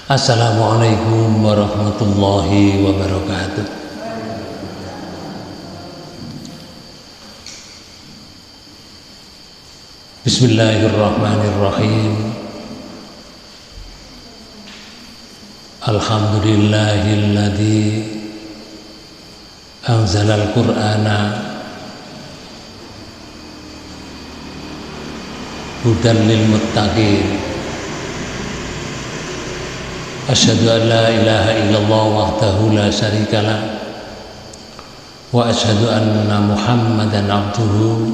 Assalamualaikum warahmatullahi wabarakatuh. Bismillahirrahmanirrahim. Alhamdulillahilladzi anzalal Qur'ana hudan lil muttaqin. Asyhadu an la ilaha illallah wahdahu la syarikalah wa asyhadu anna Muhammadan abduhu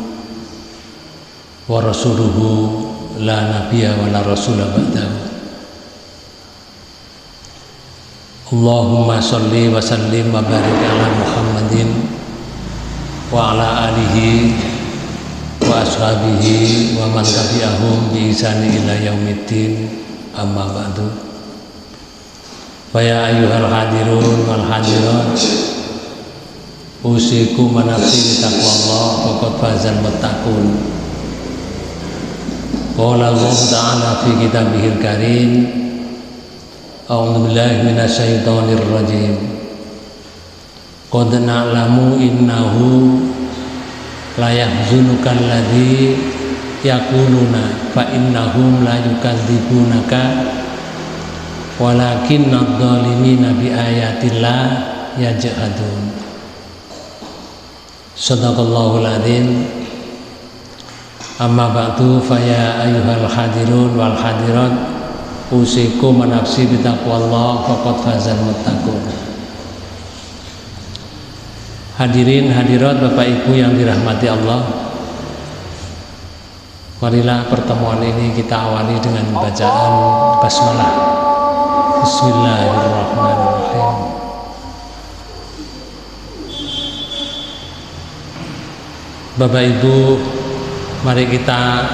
wa rasuluhu la nabiyya wa la rasula ba'dahu. Allahumma sholli wa sallim wa barik ala Muhammadin wa ala alihi wa ashabihi wa man tabi'ahum bi ihsani ila yaumiddin, amma ba'du. Faya ayyuhal hadirun wal hadirat, usikum wa nafsi bi taqwallah faqad fazal muttaqun. Qala Allah ta'ala fi kitabihil karim, a'udzu billahi minasy syaithanir rajim. Qad na'lamu innahu la yahzunukal ladzi yaquluna fa innahum la yukadzibunaka walakinnadz zalimina bi ayatillah yajhadun. Shadaqallahul adzim. Amma ba'du, faya ayyuhal hadirun wal hadirat, usikum wa nafsi bi taqwallah faqad fazal muttaqun. Hadirin hadirat Bapak Ibu yang dirahmati Allah, marilah pertemuan ini kita awali dengan bacaan basmalah. Bismillahirrahmanirrahim. Bapak Ibu, mari kita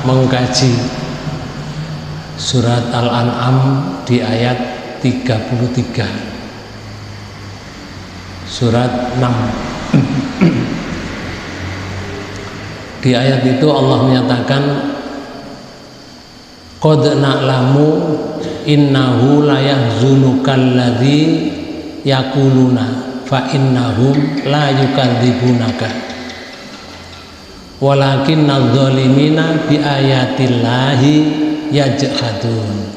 mengkaji surat Al-An'am di ayat 33. Surat 6. Di ayat itu Allah menyatakan, qad na'lamu innahu la yahzunukal ladzi yaquluna fa innahum la yukadzibunaka walakinnadz zalimina bi ayatillahi yajhadun.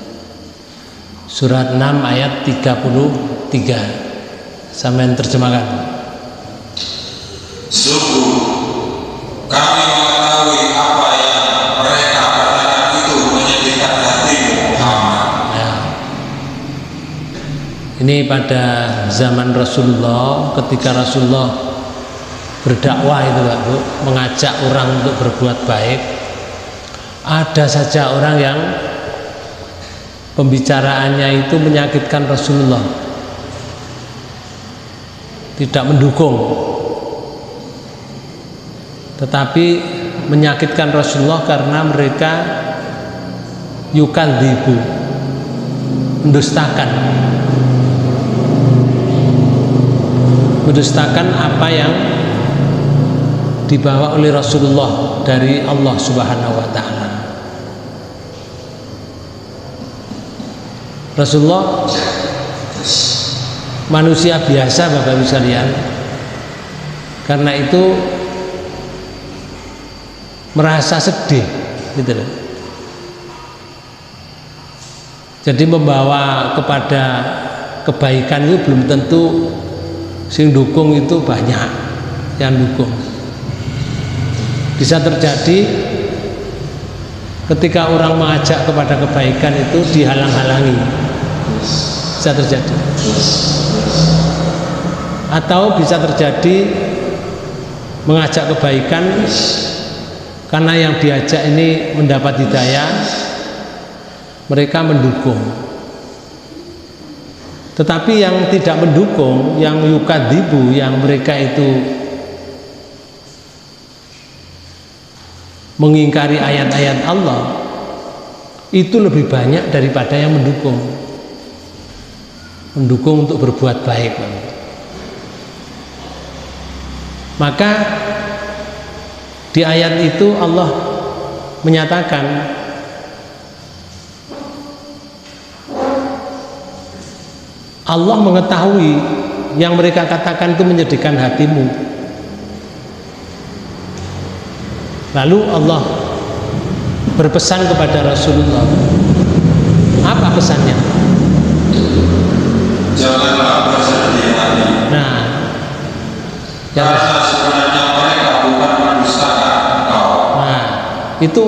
Surat 6 ayat 33. Sampeyan terjemahkan. Sungguh kami mengetahui apa yang mereka katakan itu menyedihkan hatimu, Muhammad. Ya. Ini pada zaman Rasulullah, ketika Rasulullah berdakwah itu Pak Bu, mengajak orang untuk berbuat baik, ada saja orang yang pembicaraannya itu menyakitkan Rasulullah, tidak mendukung, tetapi menyakitkan Rasulullah karena mereka yukadzibu, mendustakan apa yang dibawa oleh Rasulullah dari Allah Subhanahu wa ta'ala. Rasulullah manusia biasa Bapak Ibu sekalian, karena itu merasa sedih gitu loh. Jadi membawa kepada kebaikan itu belum tentu sing dukung itu banyak yang dukung. Bisa terjadi ketika orang mengajak kepada kebaikan itu dihalang-halangi, bisa terjadi. Atau bisa terjadi mengajak kebaikan karena yang diajak ini mendapat hidayah, mereka mendukung. Tetapi yang tidak mendukung, yang yukadzibu, yang mereka itu mengingkari ayat-ayat Allah, itu lebih banyak daripada yang mendukung untuk berbuat baik. Maka di ayat itu Allah menyatakan Allah mengetahui yang mereka katakan itu menyedihkan hatimu. Lalu Allah berpesan kepada Rasulullah. Apa pesannya? Janganlah bersedih hati. Nah, karena sebenarnya mereka bukan mendustakan engkau. Nah, itu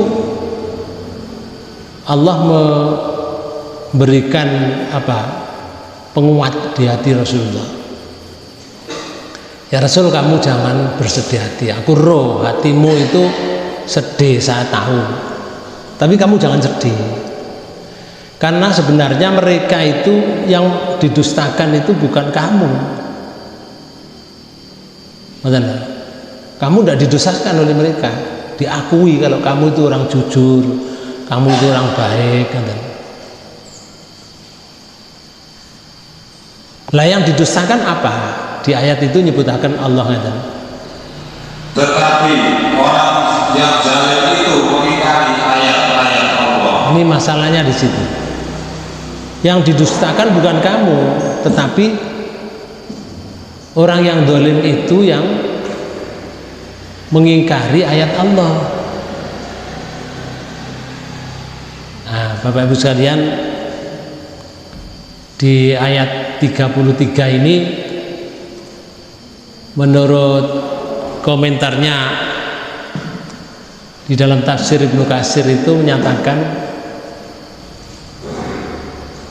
Allah memberikan penguat di hati Rasulullah. Ya Rasul, kamu jangan bersedih hati. Aku roh hatimu itu sedih, saya tahu. Tapi kamu jangan sedih. Karena sebenarnya mereka itu yang didustakan itu bukan kamu. Betul? Kamu tidak didustakan oleh mereka. Diakui kalau kamu itu orang jujur, kamu itu orang baik. Betul? Lah yang didustakan apa? Di ayat itu nyebutakan Allah betul? Tetapi orang yang zalim itu mengingkari ayat-ayat Allah. Ini masalahnya di situ. Yang didustakan bukan kamu, tetapi orang yang zalim itu yang mengingkari ayat Allah. Nah, Bapak Ibu sekalian, di ayat 33 ini menurut komentarnya di dalam tafsir Ibnu Katsir itu menyatakan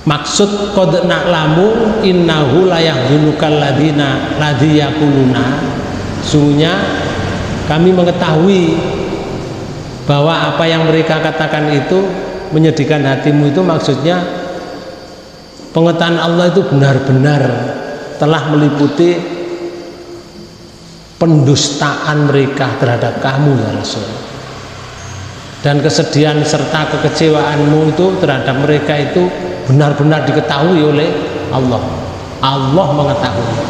maksud qad na'lamu innahu la yahzunukal ladzina ladzi yaquluna, sungguhnya kami mengetahui bahwa apa yang mereka katakan itu menyedihkan hatimu, itu maksudnya pengetahuan Allah itu benar-benar telah meliputi pendustaan mereka terhadap kamu ya Rasul, dan kesedihan serta kekecewaanmu itu terhadap mereka itu benar-benar diketahui oleh Allah. Allah mengetahui.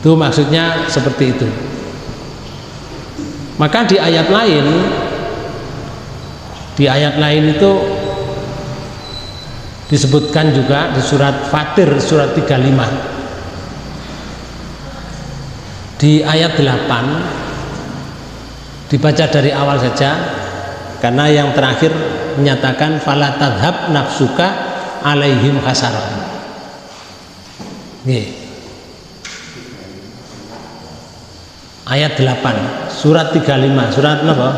Itu maksudnya seperti itu. Maka di ayat lain itu disebutkan juga di surat Fatir surat 35. Di ayat 8 dibaca dari awal saja, karena yang terakhir menyatakan fala tadhhab nafsuka alaihim hasaran. Ayat 8 surat 35, surat apa?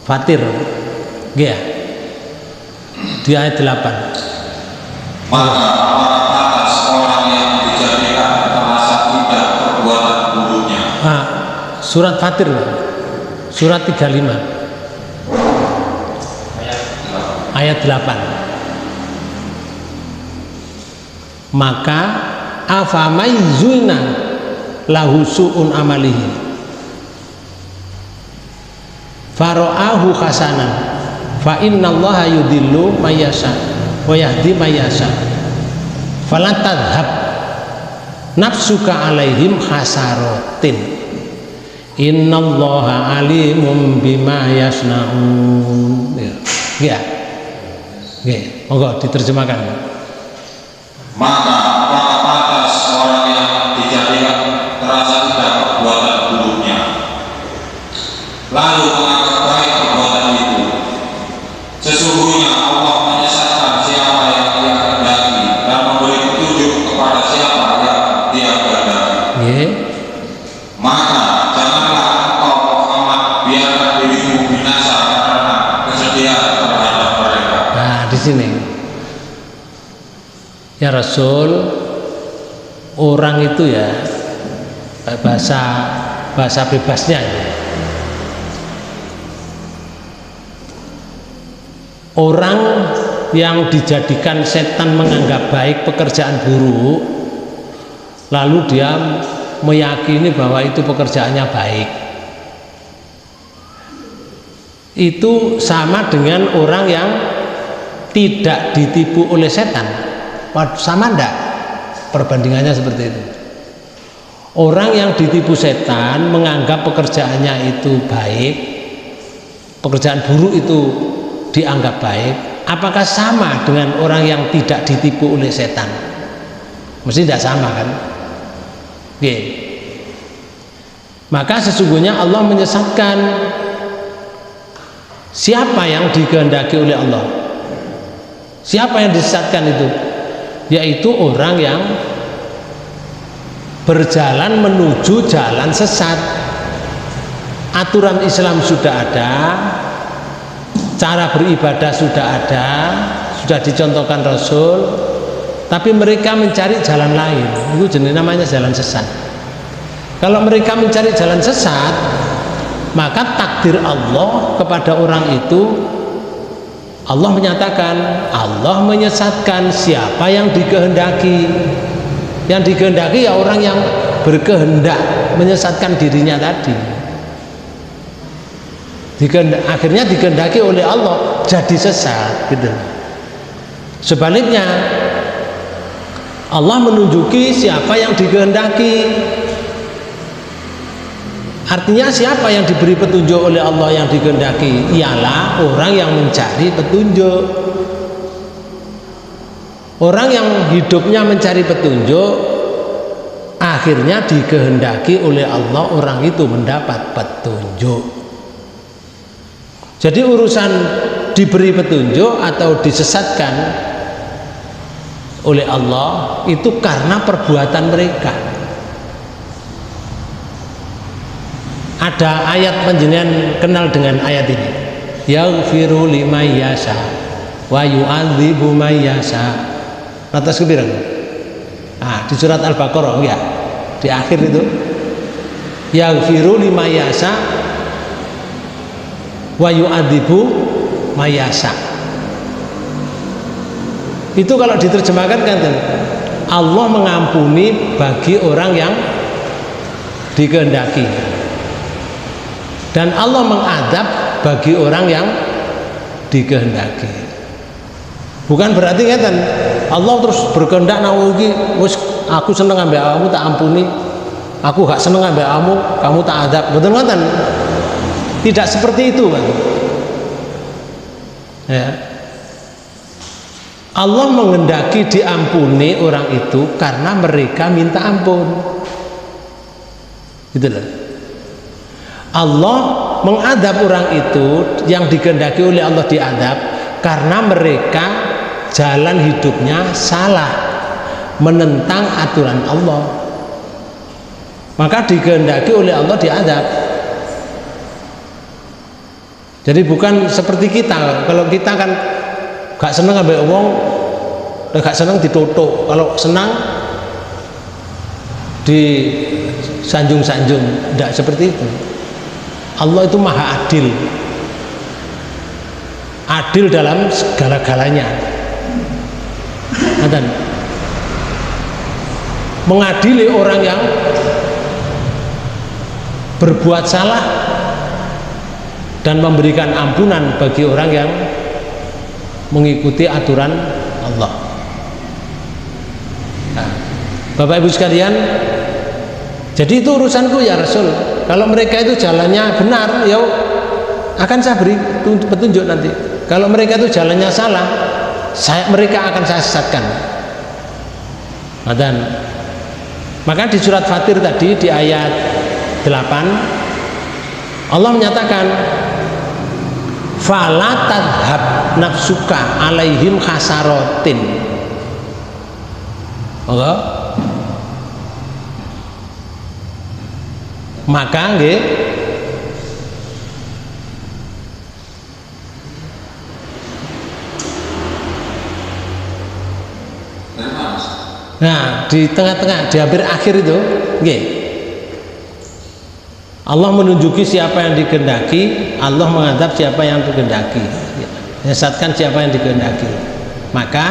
Fatir. Nggih. Di ayat 8. Maka atas orang yang dijadikan terasa tidak perbuatan buruknya. Surat Fatir, surat 35 ayat 8. Maka afamaizuna lahu su'un amalihi fara'ahu hasanan fa innallaha yudillu mayyasha wa yahdi mayyasha fala tadhhab nafsuka alaihim hasaratin innallaha alimun bima yasnaun. Ya. Nggih, monggo diterjemahkan. Maka atas orang yang dijadikan terasa tidak perbuatan buruknya, lalu menganggap baik perbuatan itu, sesungguhnya Allah menyesatkan siapa yang Dia kehendaki dan memberi petunjuk kepada siapa yang Dia kehendaki. Maka janganlah engkau Muhammad biarkan dirimu binasa karena kesedihan terhadap mereka. Nah, di sini ya Rasul, orang itu ya bahasa bebasnya ya, orang yang dijadikan setan menganggap baik pekerjaan buruk, lalu dia meyakini bahwa itu pekerjaannya baik, itu sama dengan orang yang tidak ditipu oleh setan. Sama enggak perbandingannya seperti itu? Orang yang ditipu setan menganggap pekerjaannya itu baik, pekerjaan buruk itu dianggap baik, apakah sama dengan orang yang tidak ditipu oleh setan? Mesti tidak sama kan? Oke. Maka sesungguhnya Allah menyesatkan siapa yang dikehendaki oleh Allah. Siapa yang disesatkan itu? Yaitu orang yang berjalan menuju jalan sesat. Aturan Islam sudah ada, cara beribadah sudah ada, sudah dicontohkan Rasul, tapi mereka mencari jalan lain. Itu jenis namanya jalan sesat. Kalau mereka mencari jalan sesat, maka takdir Allah kepada orang itu, Allah menyatakan, Allah menyesatkan siapa yang dikehendaki. Yang dikehendaki ya orang yang berkehendak menyesatkan dirinya tadi. Akhirnya dikehendaki oleh Allah jadi sesat gitu. Sebaliknya Allah menunjuki siapa yang dikehendaki. Artinya siapa yang diberi petunjuk oleh Allah yang dikehendaki? Ialah orang yang mencari petunjuk. Orang yang hidupnya mencari petunjuk, akhirnya dikehendaki oleh Allah orang itu mendapat petunjuk. Jadi urusan diberi petunjuk atau disesatkan oleh Allah itu karena perbuatan mereka. Ada ayat panjenengan kenal dengan ayat ini. Yaghfiru liman yasha wa yu'adzibu man yasha. Atas kepiran? Di surat Al-Baqarah ya. Di akhir itu. Yaghfiru liman yasha wa yu'adzibu man yasha. Itu kalau diterjemahkan kan Allah mengampuni bagi orang yang dikehendaki. Dan Allah mengadab bagi orang yang dikehendaki. Bukan berarti ngeten Allah terus berkehendak nawugi wis aku seneng ambek kamu tak ampuni, aku gak seneng ambek kamu tak adab. Betul ngoten? Tidak seperti itu kan. Ya. Allah menghendaki diampuni orang itu karena mereka minta ampun. Gitu loh. Allah mengadab orang itu yang dikehendaki oleh Allah diadab karena mereka jalan hidupnya salah, menentang aturan Allah, maka dikehendaki oleh Allah diadab. Jadi bukan seperti kita, kalau kita kan gak seneng ambek wong, gak seneng ditotok, kalau senang disanjung-sanjung, tidak seperti itu. Allah itu maha adil, adil dalam segala-galanya. Dan mengadili orang yang berbuat salah dan memberikan ampunan bagi orang yang mengikuti aturan Allah. Nah, Bapak Ibu sekalian, jadi itu urusanku ya Rasul. Kalau mereka itu jalannya benar, ya akan saya beri petunjuk nanti. Kalau mereka itu jalannya salah, mereka akan saya sesatkan. Dan maka di surat Fatir tadi di ayat 8 Allah menyatakan fala tadhab nafsuka alaihim khasarotin. Maka nggih nah di tengah-tengah di hampir akhir itu nggih Allah menunjuki siapa yang dikehendaki, Allah mengadab siapa yang dikehendaki, menyesatkan siapa yang dikehendaki. Maka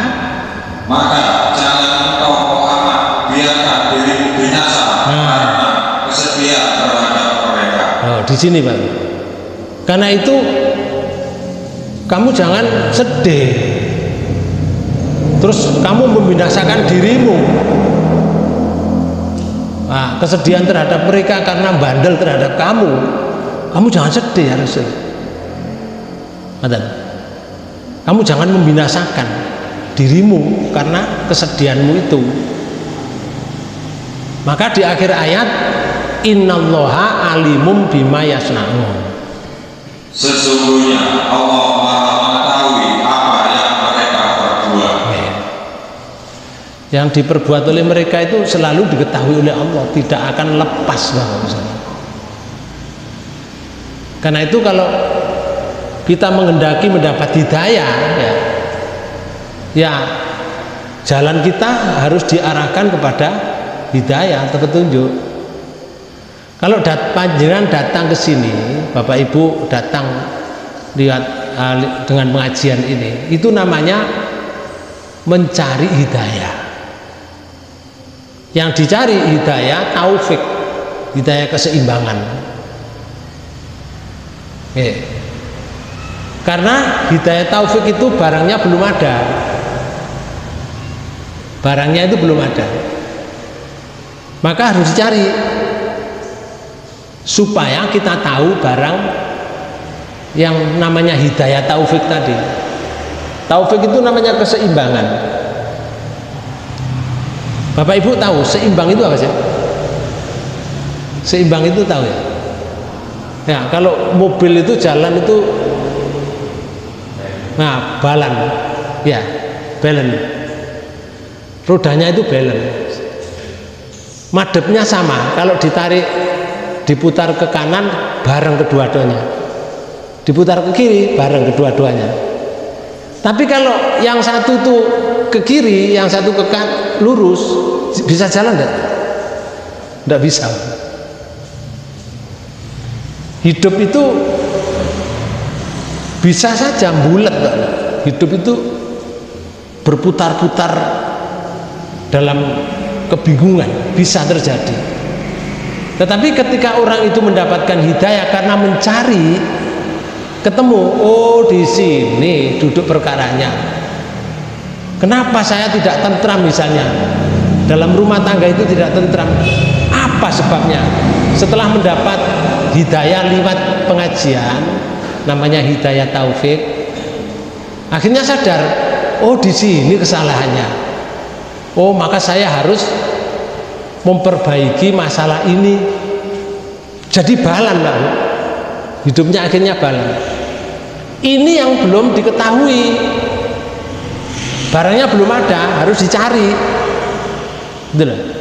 jangan engkau Muhammad biarkan dirimu binasa karena kesedia terhadap mereka. Di sini Pak. Karena itu kamu jangan sedih, terus kamu membinasakan dirimu. Nah, kesedihan terhadap mereka karena bandel terhadap kamu jangan sedih ya Rasul. Kamu jangan membinasakan dirimu karena kesedihanmu itu. Maka di akhir ayat, innallaha alimum bima yasnaun. Sesungguhnya Allah Maha mengetahui apa yang mereka perbuat. Yang diperbuat oleh mereka itu selalu diketahui oleh Allah, tidak akan lepas Bapak. Karena itu kalau kita menghendaki mendapat hidayah, ya jalan kita harus diarahkan kepada hidayah atau petunjuk. Kalau panjenengan datang ke sini, Bapak Ibu datang lihat dengan pengajian ini, itu namanya mencari hidayah. Yang dicari hidayah taufik, hidayah keseimbangan. Karena hidayah taufik itu barangnya belum ada. Barangnya itu belum ada. Maka harus dicari supaya kita tahu barang yang namanya hidayah taufik tadi. Taufik itu namanya keseimbangan. Bapak Ibu tahu seimbang itu apa sih? Seimbang itu tahu ya? Ya, kalau mobil itu jalan itu balan, ya, balance. Rodanya itu balance. Madepnya sama, kalau ditarik diputar ke kanan bareng kedua-duanya, diputar ke kiri bareng kedua-duanya. Tapi kalau yang satu tuh ke kiri, yang satu ke kanan lurus, bisa jalan enggak? Enggak bisa. Hidup itu bisa saja bulat, hidup itu berputar-putar dalam kebingungan, bisa terjadi. Tetapi ketika orang itu mendapatkan hidayah karena mencari, ketemu, oh di sini duduk perkaranya. Kenapa saya tidak tentram misalnya? Dalam rumah tangga itu tidak tentram. Apa sebabnya? Setelah mendapat hidayah lewat pengajian, namanya hidayah taufik, akhirnya sadar, oh di sini kesalahannya. Oh maka saya harus memperbaiki masalah ini. Jadi balan lah, hidupnya akhirnya balan. Ini yang belum diketahui, barangnya belum ada, harus dicari. Betul.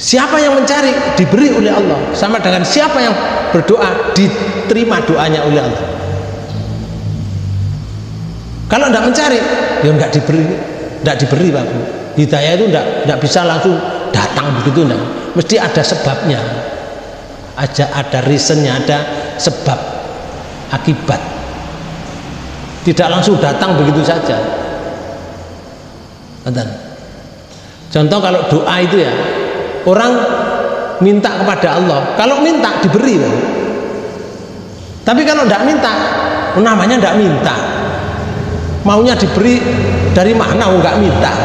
Siapa yang mencari diberi oleh Allah, sama dengan siapa yang berdoa diterima doanya oleh Allah. Kalau tidak mencari, ya enggak diberi Pak Bu. Hidayah itu enggak bisa langsung datang begitu, enggak. Mesti ada sebabnya, ada reasonnya, ada sebab akibat. Tidak langsung datang begitu saja. Contoh kalau doa itu ya, orang minta kepada Allah, kalau minta diberi, tapi kalau tidak minta, namanya tidak minta. Maunya diberi dari mana? Enggak minta,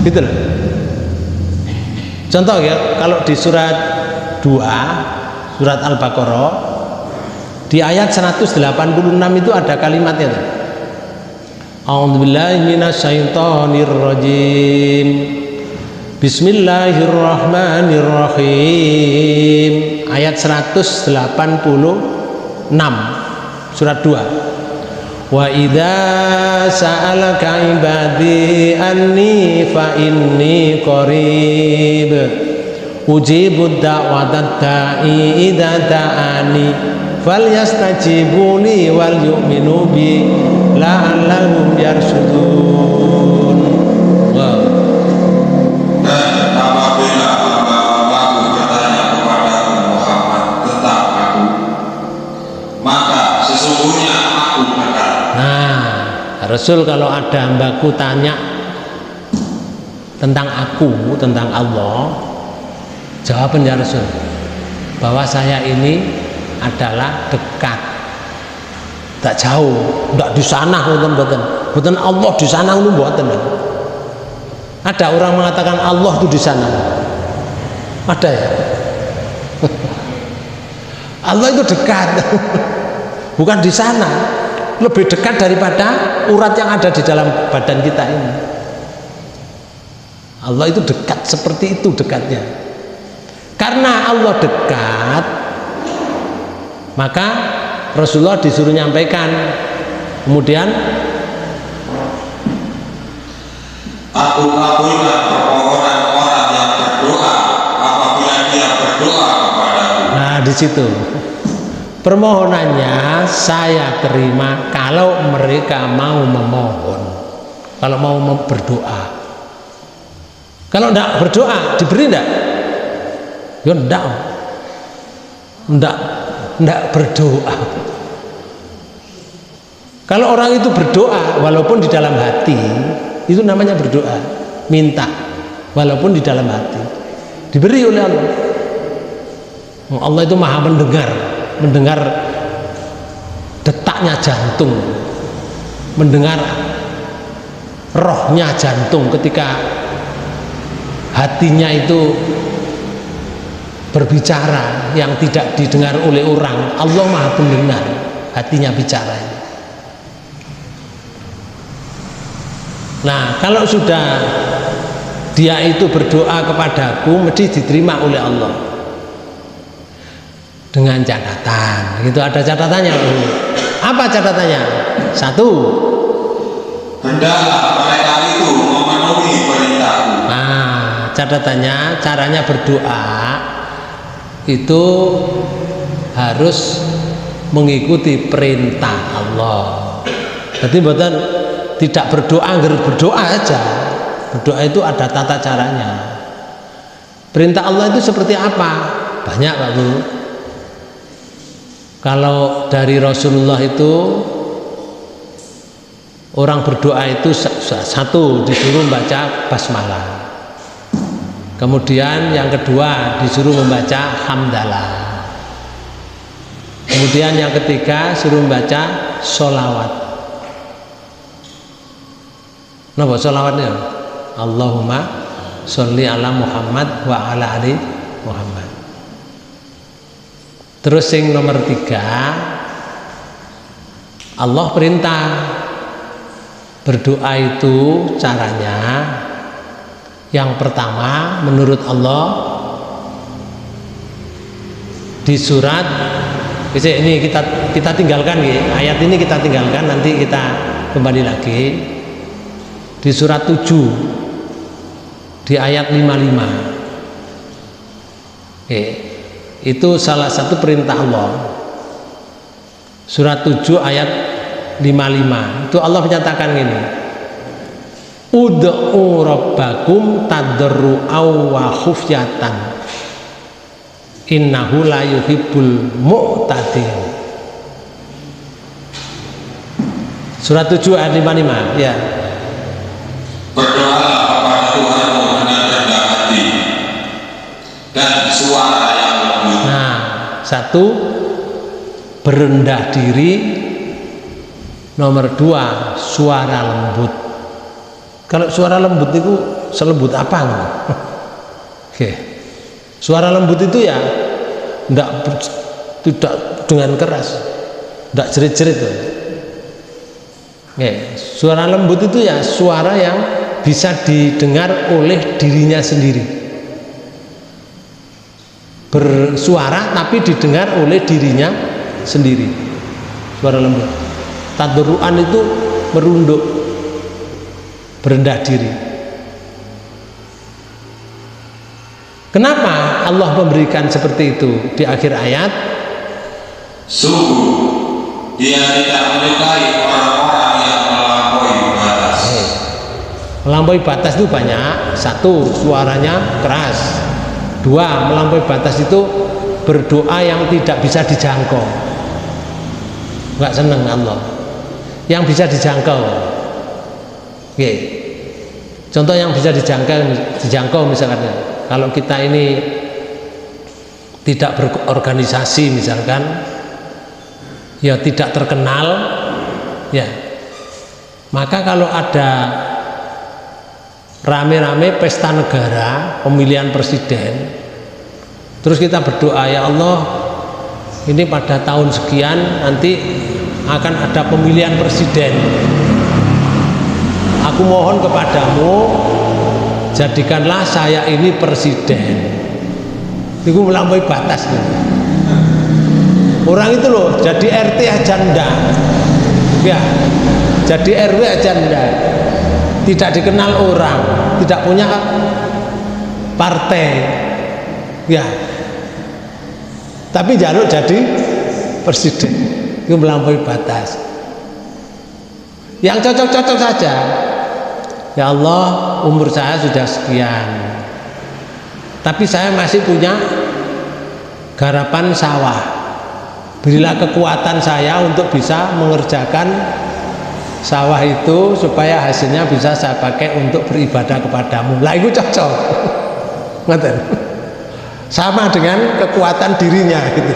gitu loh. Contoh ya, kalau di surat 2, surat Al-Baqarah, di ayat 186 itu ada kalimatnya. A'udzubillahi minasyaitonirrajim. Bismillahirrahmanirrahim. Ayat 186 surat 2. Wa idza sa'alaka ibadi anni fa inni qarib ujibu da'watat da'i idza da'ani falyastajibuni wal yu'minu bi la'allahum yarshudun. Wow. Dan apabila hamba-hambaku bertanya kepadamu Muhammad tentang aku, maka sesungguhnya aku dekat. Nah, Rasul kalau ada hambaku tanya tentang aku, tentang Allah, jawabannya Rasul bahwa saya ini adalah dekat, tak jauh, tidak di sana, bukan Allah di sana, bukan. Ada orang mengatakan Allah itu di sana, ada ya? Allah itu dekat, bukan di sana, lebih dekat daripada urat yang ada di dalam badan kita ini. Allah itu dekat, seperti itu dekatnya. Karena Allah dekat, maka Rasulullah disuruh nyampaikan. Kemudian aku kabulkan permohonan orang yang berdoa apabila dia berdoa kepadaku. nah di situ permohonannya saya terima kalau mereka mau memohon, kalau mau berdoa. Kalau enggak berdoa diberi enggak? Ya enggak berdoa. Kalau orang itu berdoa walaupun di dalam hati, itu namanya berdoa, minta walaupun di dalam hati, diberi oleh Allah. Allah itu maha mendengar detaknya jantung, mendengar rohnya jantung ketika hatinya itu berbicara yang tidak didengar oleh orang. Allah maha pendengar hatinya bicara. Nah, kalau sudah dia itu berdoa kepadaku, mesti diterima oleh Allah. Dengan catatan, gitu ada catatannya. Apa catatannya? 1. Hendaklah mereka itu memenuhi perintahku. Nah, catatannya caranya berdoa itu harus mengikuti perintah Allah. Jadi bukan tidak berdoa, berdoa aja. Berdoa itu ada tata caranya. Perintah Allah itu seperti apa? Banyak Pak Bu. Kalau dari Rasulullah itu orang berdoa itu 1 disuruh membaca basmalah. Kemudian yang kedua disuruh membaca hamdalah. Kemudian yang ketiga suruh membaca sholawat. Napa sholawatnya? Allahumma sholli ala Muhammad wa ala ali Muhammad. Terus yang nomor 3, Allah perintah berdoa itu caranya yang pertama menurut Allah di surat ini kita tinggalkan ya, ayat ini kita tinggalkan, nanti kita kembali lagi di surat 7 di ayat 55. Itu salah satu perintah Allah. Surat 7 ayat 55 itu Allah menyatakan gini, ud'u rabbakum tadarru'aw wa khufyatan innahu la yuhibbul mu'tadin. Surat 7 ayat 55 ya. Berdoalah kepada Tuhanmu dengan rendah hati dan suara yang lembut. Nah, 1 berendah diri, nomor 2 suara lembut. Kalau suara lembut itu selembut apa? Oke. Suara lembut itu ya tidak dengan keras, tidak jerit-jerit. Suara lembut itu ya suara yang bisa didengar oleh dirinya sendiri. Bersuara tapi didengar oleh dirinya sendiri. Suara lembut. Tadarruan itu merunduk, berendah diri. Kenapa Allah memberikan seperti itu di akhir ayat? Sungguh Dia tidak menyukai orang-orang yang melampaui batas. Melampaui batas itu banyak. 1 suaranya keras. 2 melampaui batas itu berdoa yang tidak bisa dijangkau. Nggak seneng Allah. Yang bisa dijangkau. Contoh yang bisa dijangkau misalkan, kalau kita ini tidak berorganisasi misalkan, ya tidak terkenal, ya maka kalau ada rame-rame pesta negara, pemilihan presiden, terus kita berdoa, ya Allah ini pada tahun sekian nanti akan ada pemilihan presiden. Aku mohon kepadamu, jadikanlah saya ini presiden. Itu melampaui batas nih. Orang itu loh jadi RT aja ndak, ya, jadi RW aja ndak, tidak dikenal orang, tidak punya partai, ya, tapi jaluk jadi presiden. Itu melampaui batas. Yang cocok-cocok saja. Ya Allah, umur saya sudah sekian, tapi saya masih punya garapan sawah. Berilah kekuatan saya untuk bisa mengerjakan sawah itu supaya hasilnya bisa saya pakai untuk beribadah kepadamu. Lah itu cocok. Ngerti? Sama dengan kekuatan dirinya gitu.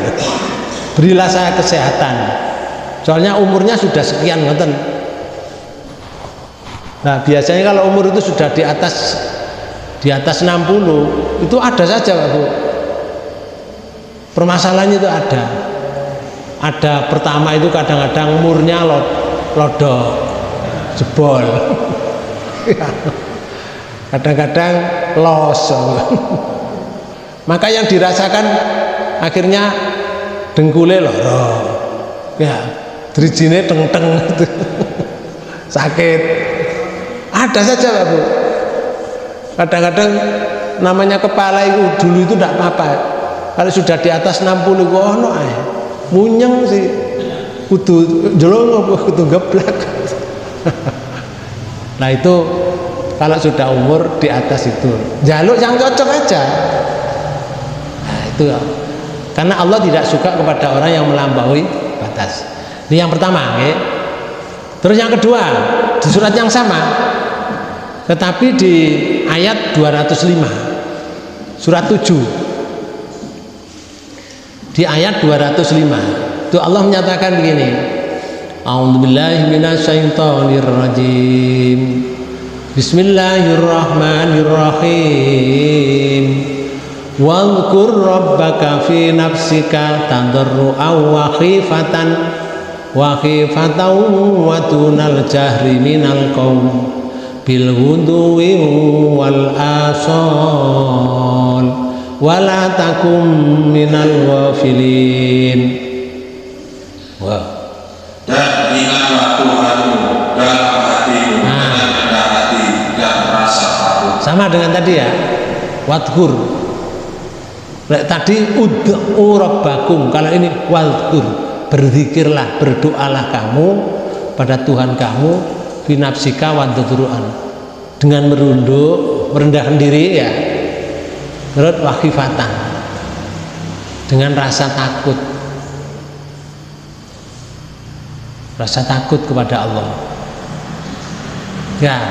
Berilah saya kesehatan. Soalnya umurnya sudah sekian, ngerti? Nah, biasanya kalau umur itu sudah di atas 60 itu ada saja, Pak Bu. Permasalahannya itu ada pertama itu kadang-kadang umurnya lodok jebol. Kadang-kadang los. Maka yang dirasakan akhirnya dengkule loro. Ya, drijine teng-teng gitu. Sakit. Ada saja, Pak Bu. Kadang-kadang namanya kepala itu dulu itu tidak apa-apa. Kalau sudah di atas 60 kok ono ae. Munyeng sih. Kudu jolong kudu geblak. Nah itu kalau sudah umur di atas itu. Jaluk yang cocok aja. Nah itu. Karena Allah tidak suka kepada orang yang melampaui batas. Ini yang pertama, ya. Terus yang kedua, di surat yang sama. Tetapi di ayat 205 surat 7, di ayat 205 itu Allah menyatakan begini, A'udzubillahi minasyaitonirrajim, Bismillahirrahmanirrahim, Wadhkur rabbaka fi nafsika tadarru'an wa khifatan wa dunal jahri minal qaul bil wuduwi wal asal wala takum minal ghafilin. Wah. Dan ingatlah Tuhanmu dalam hatimu dengan rendah hati dan rasa takut. Sama dengan tadi ya, wadhkur. Tadi ud'u rabbakum, kalau ini wadhkur, berzikirlah, berdoalah kamu pada Tuhan kamu binafsika wadhru'an, dengan merunduk, merendahkan diri ya, menurut wakhifatan, dengan rasa takut kepada Allah ya.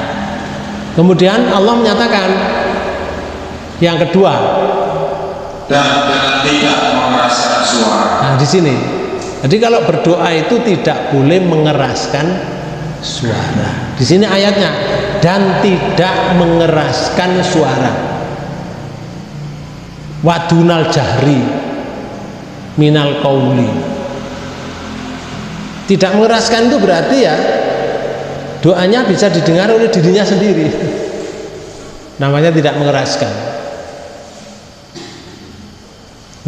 Kemudian Allah menyatakan yang kedua, dan dengan tidak mengeraskan suara. Nah di sini, jadi kalau berdoa itu tidak boleh mengeraskan suara. Di sini ayatnya, dan tidak mengeraskan suara. Wadunal jahri minal qauli. Tidak mengeraskan itu berarti ya doanya bisa didengar oleh dirinya sendiri. Namanya tidak mengeraskan.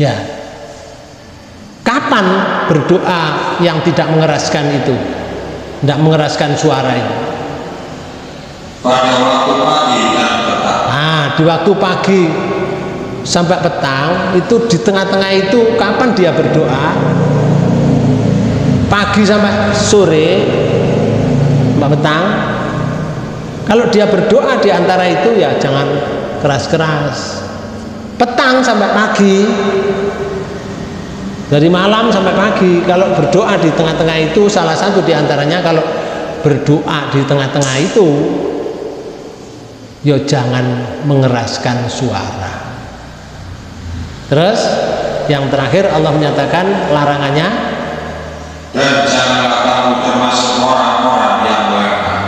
Ya. Kapan berdoa yang tidak mengeraskan itu? Tidak mengeraskan suara itu? Pada waktu pagi dan petang. Nah, di waktu pagi sampai petang itu, di tengah-tengah itu kapan dia berdoa? Pagi sampai sore, sampai petang. Kalau dia berdoa di antara itu ya jangan keras-keras. Petang sampai pagi, dari malam sampai pagi. Kalau berdoa di tengah-tengah itu, salah satu di antaranya kalau berdoa di tengah-tengah itu, ya jangan mengeraskan suara. Terus yang terakhir Allah menyatakan larangannya, dan janganlah kamu termasuk orang-orang yang lengah.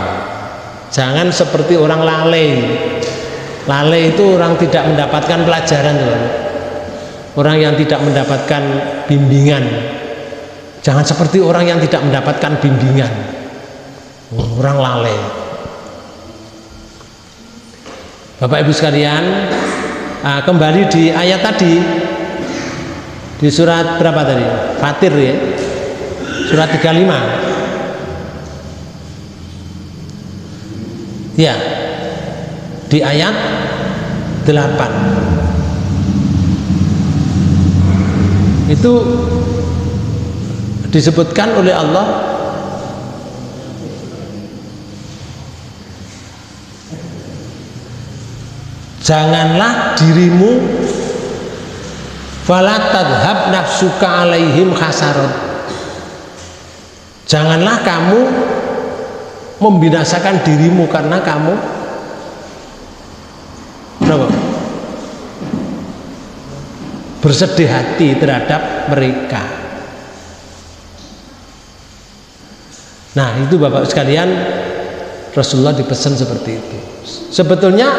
jangan seperti orang lalai. Lalai itu orang tidak mendapatkan pelajaran, teman. Orang yang tidak mendapatkan bimbingan. Jangan seperti orang yang tidak mendapatkan bimbingan, orang lalai. Bapak Ibu sekalian, kembali di ayat tadi, di surat berapa tadi? Fatir ya, surat 35 ya, di ayat 8 itu disebutkan oleh Allah janganlah dirimu fala tadhhab nafsuka alaihim hasarat, janganlah kamu membinasakan dirimu karena kamu bersedih hati terhadap mereka. Nah itu Bapak sekalian, Rasulullah dipesan seperti itu. Sebetulnya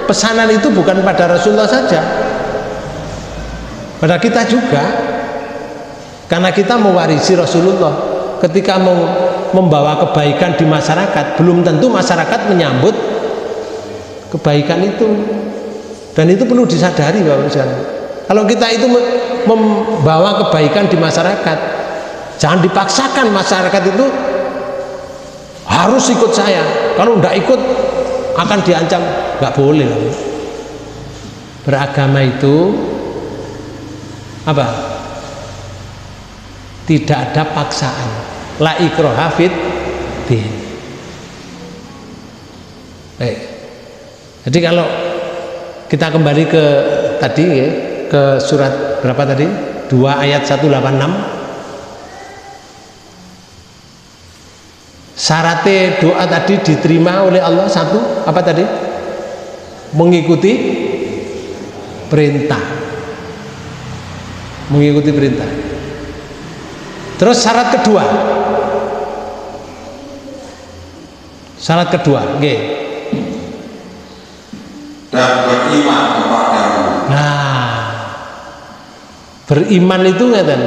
pesanan itu bukan pada Rasulullah saja, pada kita juga, karena kita mewarisi Rasulullah. Ketika mau membawa kebaikan di masyarakat, belum tentu masyarakat menyambut kebaikan itu, dan itu perlu disadari Bapak sekalian. Kalau kita itu membawa kebaikan di masyarakat, jangan dipaksakan masyarakat itu harus ikut saya, kalau tidak ikut akan diancam. Nggak boleh. Beragama itu apa? Tidak ada paksaan. La ikraha fid din. Jadi kalau kita kembali ke tadi ya, ke surat berapa tadi? 2 ayat 186. Syaratnya doa tadi diterima oleh Allah satu apa tadi? Mengikuti perintah. Mengikuti perintah. Terus syarat kedua. Syarat kedua, nggih. Dan beriman kepadamu. Nah, beriman itu ngeten.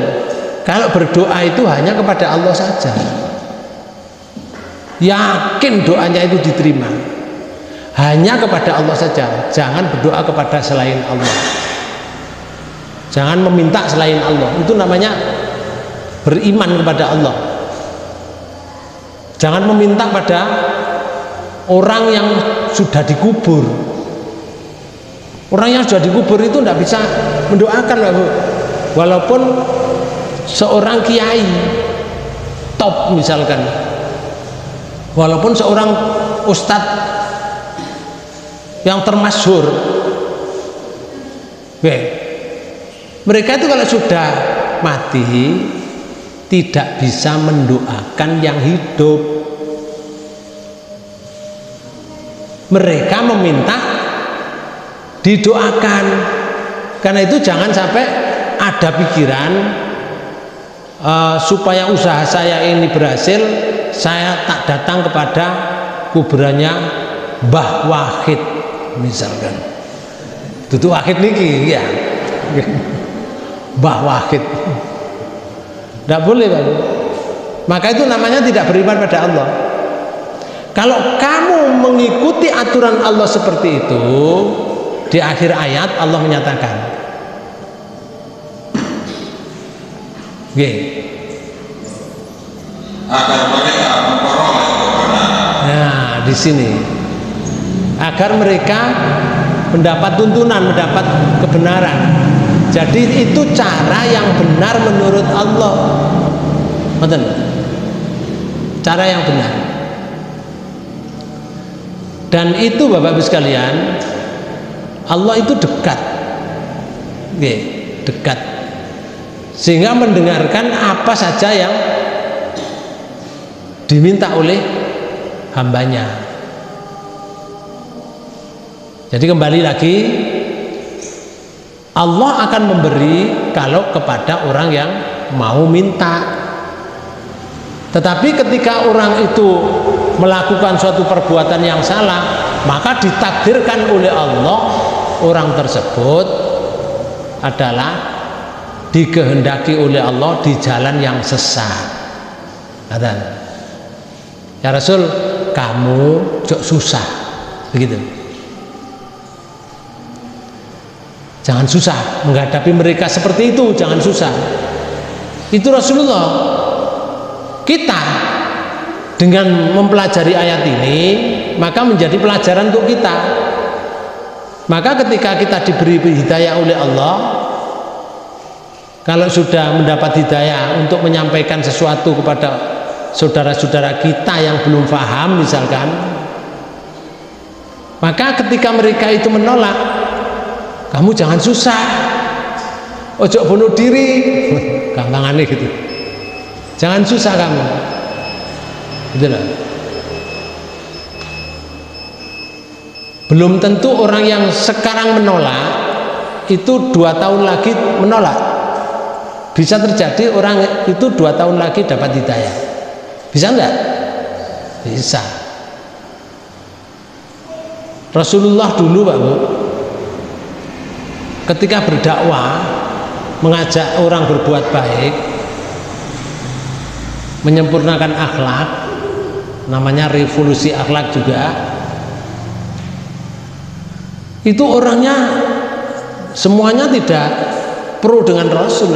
Kalau berdoa itu hanya kepada Allah saja. Yakin doanya itu diterima, hanya kepada Allah saja. Jangan berdoa kepada selain Allah, jangan meminta selain Allah. Itu namanya beriman kepada Allah. Jangan meminta pada orang yang sudah dikubur. Orang yang sudah dikubur itu tidak bisa mendoakan, walaupun seorang kiai top misalkan, walaupun seorang ustadz yang termasyhur, mereka itu kalau sudah mati tidak bisa mendoakan yang hidup. Mereka meminta didoakan. Karena itu jangan sampai ada pikiran supaya usaha saya ini berhasil, saya tak datang kepada kuburannya Mbah Wahid misalkan. Itu Wahid niki ya. Mbah Wahid. Tidak boleh, Pak. Maka itu namanya tidak beriman pada Allah. Kalau kamu mengikuti aturan Allah seperti itu, di akhir ayat Allah menyatakan, agar mereka memperoleh kebenaran. Nah, di sini agar mereka mendapat tuntunan, mendapat kebenaran. Jadi itu cara yang benar menurut Allah. Betul? Cara yang benar. Dan itu Bapak Ibu sekalian, Allah itu dekat, dekat, sehingga mendengarkan apa saja yang diminta oleh hambanya. Jadi kembali lagi, Allah akan memberi kalau kepada orang yang mau minta. Tetapi ketika orang itu melakukan suatu perbuatan yang salah, maka ditakdirkan oleh Allah orang tersebut adalah dikehendaki oleh Allah di jalan yang sesat. Kata, ya Rasul, kamu jok susah, begitu. Jangan susah menghadapi mereka seperti itu, jangan susah. Itu Rasulullah. Kita dengan mempelajari ayat ini, maka menjadi pelajaran untuk kita. Maka ketika kita diberi hidayah oleh Allah, kalau sudah mendapat hidayah untuk menyampaikan sesuatu kepada saudara-saudara kita yang belum paham misalkan, maka ketika mereka itu menolak, kamu jangan susah, ojo bunuh diri, gampangannya gitu. Jangan susah kamu, gitu loh. Belum tentu orang yang sekarang menolak itu 2 tahun lagi menolak. Bisa terjadi orang itu 2 tahun lagi dapat hidayah. Bisa enggak? Bisa. Rasulullah dulu Pak Bu, ketika berdakwah, mengajak orang berbuat baik, menyempurnakan akhlak, namanya revolusi akhlak juga, itu orangnya semuanya tidak pro dengan Rasul.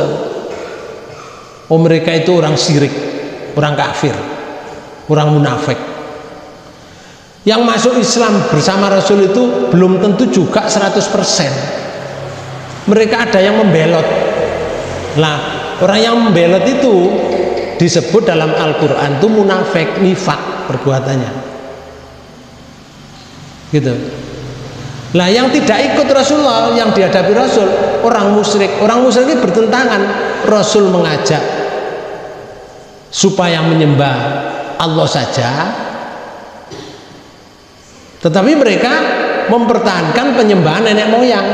Oh, mereka itu orang syirik, orang kafir, orang munafik. Yang masuk Islam bersama Rasul itu belum tentu juga 100%. Mereka ada yang membelot. Nah, orang yang membelot itu disebut dalam Al-Quran itu munafik, nifak perbuatannya. Gitu. Lah yang tidak ikut Rasulullah, yang dihadapi Rasul, orang musyrik. Orang musyrik ini bertentangan. Rasul mengajak supaya menyembah Allah saja, tetapi mereka mempertahankan penyembahan nenek moyang.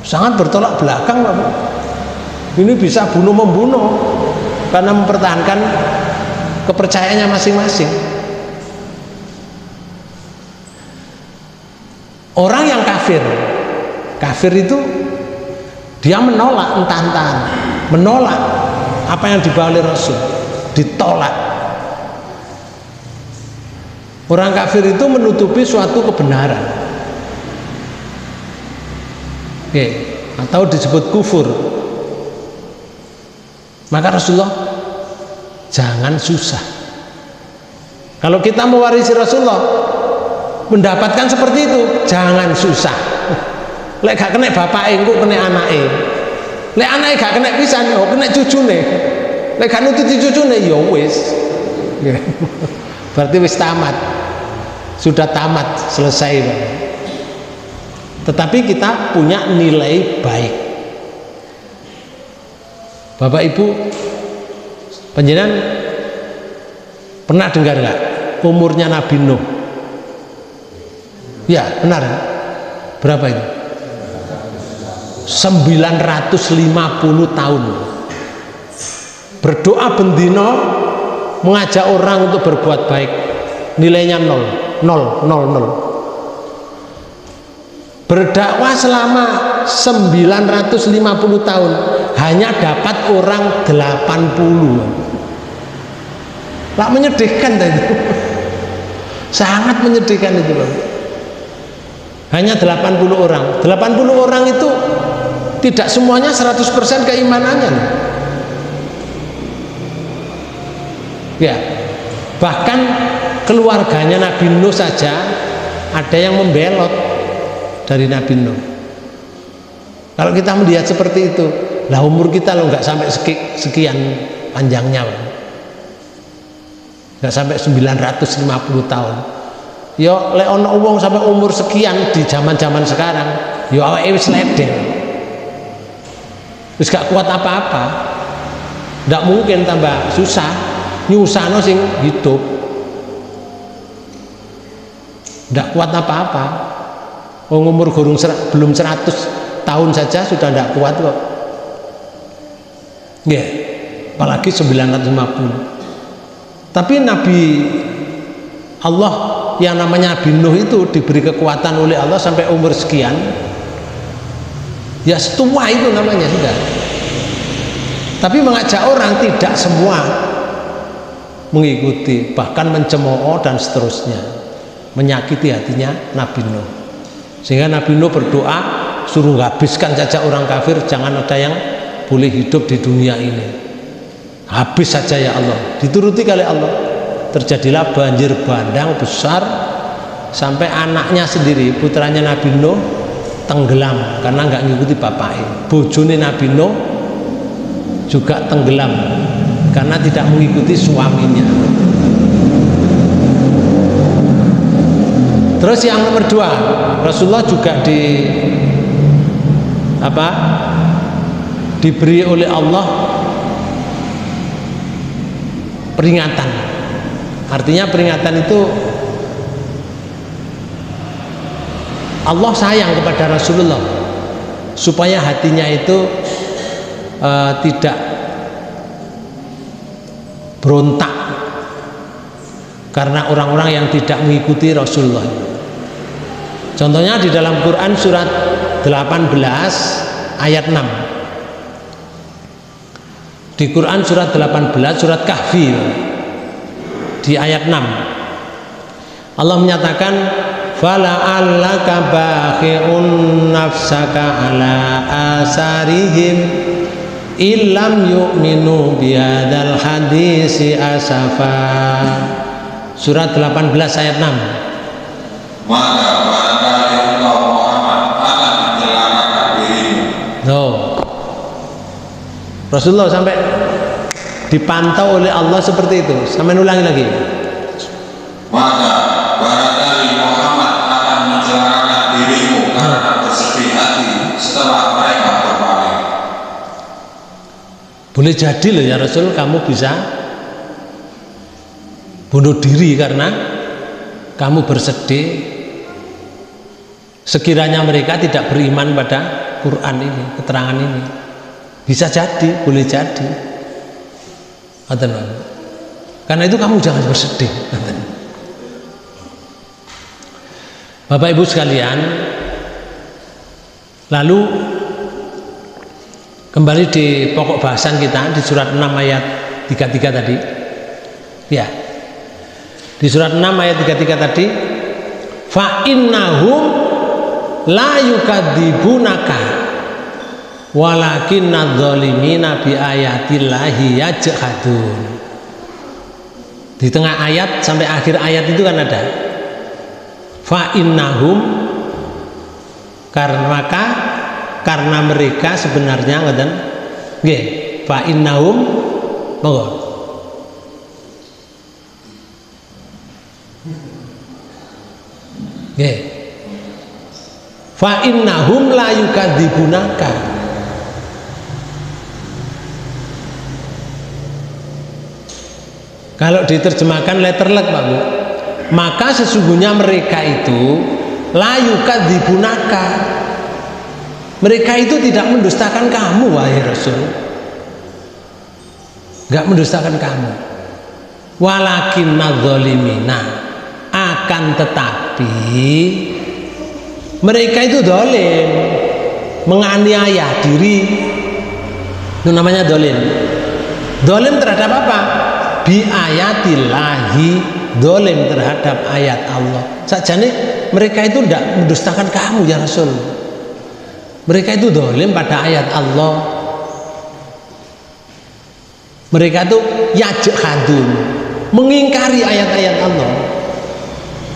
Sangat bertolak belakang, Bapak. Ini bisa bunuh-membunuh karena mempertahankan kepercayaannya masing-masing. Orang yang kafir itu dia menolak entah-entahan, menolak apa yang dibawa oleh Rasul, ditolak. Orang kafir itu menutupi suatu kebenaran, oke, atau disebut kufur. Maka Rasulullah, jangan susah. Kalau kita mewarisi Rasulullah, mendapatkan seperti itu, jangan susah. Lek gak kena bapak engko kena anake. Lek anake gak kena pisan yo kena cucune. Lek gak nututi cucune yo wis. Berarti wis tamat. Sudah tamat, selesai. Tetapi kita punya nilai baik. Bapak Ibu, panjenengan pernah dengar nggak umurnya Nabi Nuh? Ya, benar. Berapa itu? 950 tahun. Berdoa bendino, mengajak orang untuk berbuat baik. Nilainya 0. Berdakwah selama 950 tahun hanya dapat orang 80. Lah menyedihkan tadi. Sangat menyedihkan itu, Bang. Hanya 80 orang. 80 orang itu tidak semuanya 100% keimanannya. Ya. Bahkan keluarganya Nabi Nuh saja ada yang membelot dari Nabi Nuh. Kalau kita melihat seperti itu, lah umur kita loh nggak sampai sekian panjangnya, nggak sampai 950 tahun. Yo lek ono wong sampai umur sekian di zaman-zaman sekarang, yo awake wis ledeng. Wis gak kuat apa-apa. Ndak mungkin tambah susah, nyusahno sing hidup. Ndak kuat apa-apa. Wong umur belum 100 tahun saja sudah ndak kuat kok. Nggih. Apalagi 950. Tapi Nabi Allah yang namanya Nabi Nuh itu diberi kekuatan oleh Allah sampai umur sekian, ya setua itu namanya sudah. Tapi mengajak orang tidak semua mengikuti, bahkan mencemooh dan seterusnya, menyakiti hatinya Nabi Nuh. Sehingga Nabi Nuh berdoa suruh habiskan saja orang kafir, jangan ada yang boleh hidup di dunia ini, habis saja ya Allah. Dituruti oleh Allah, terjadilah banjir bandang besar sampai anaknya sendiri, putranya Nabi Nuh, tenggelam karena nggak ngikuti bapaknya. Bojone Nabi Nuh juga tenggelam karena tidak mengikuti suaminya. Terus yang nomor 2, Rasulullah juga diberi oleh Allah peringatan. Artinya peringatan itu Allah sayang kepada Rasulullah supaya hatinya itu tidak berontak karena orang-orang yang tidak mengikuti Rasulullah. Contohnya di dalam Quran surat 18 ayat 6. Di Quran surat 18 surat Kahfi di ayat 6 Allah menyatakan fala'allaka bakhi'un nafsaka ala asarihim illam yu'minu bihadzal hadisi asafa. Surat 18 ayat 6. Maka barangkali engkau Muhammad akan mencelakakan dirimu. Rasulullah sampai dipantau oleh Allah seperti itu. Sampai ulangi lagi. Maka barangkali Muhammad akan mencelakakan dirimu karena bersedih hati setelah mereka berpaling. Boleh jadi loh ya Rasul, kamu bisa bunuh diri karena kamu bersedih sekiranya mereka tidak beriman pada Quran ini, keterangan ini. Bisa jadi, boleh jadi. Karena itu kamu jangan bersedih. Bapak Ibu sekalian, lalu kembali di pokok bahasan kita di surat 6 ayat 33 tadi. Ya. Di surat 6 ayat 33 tadi, fa innahum la yukadzibunaka walakinna dzalimina bi ayatillahi yajhadun. Di tengah ayat sampai akhir ayat itu kan ada fa innahum, karena mereka sebenarnya ngoten nggih, fa innahum monggo nggih, fa innahum la yukadzibunaka. Kalau diterjemahkan letterlek Pak Bu, maka sesungguhnya mereka itu la yukadzibunaka, mereka itu tidak mendustakan kamu wahai Rasul, nggak mendustakan kamu. Walakinna dzalimina, akan tetapi mereka itu dolim, menganiaya diri, itu namanya dolim. Dolim terhadap apa? Bi ayatillahi, dolim terhadap ayat Allah. Sajane mereka itu tidak mendustakan kamu ya Rasul, mereka itu dolim pada ayat Allah. Mereka itu yajhadun, mengingkari ayat-ayat Allah.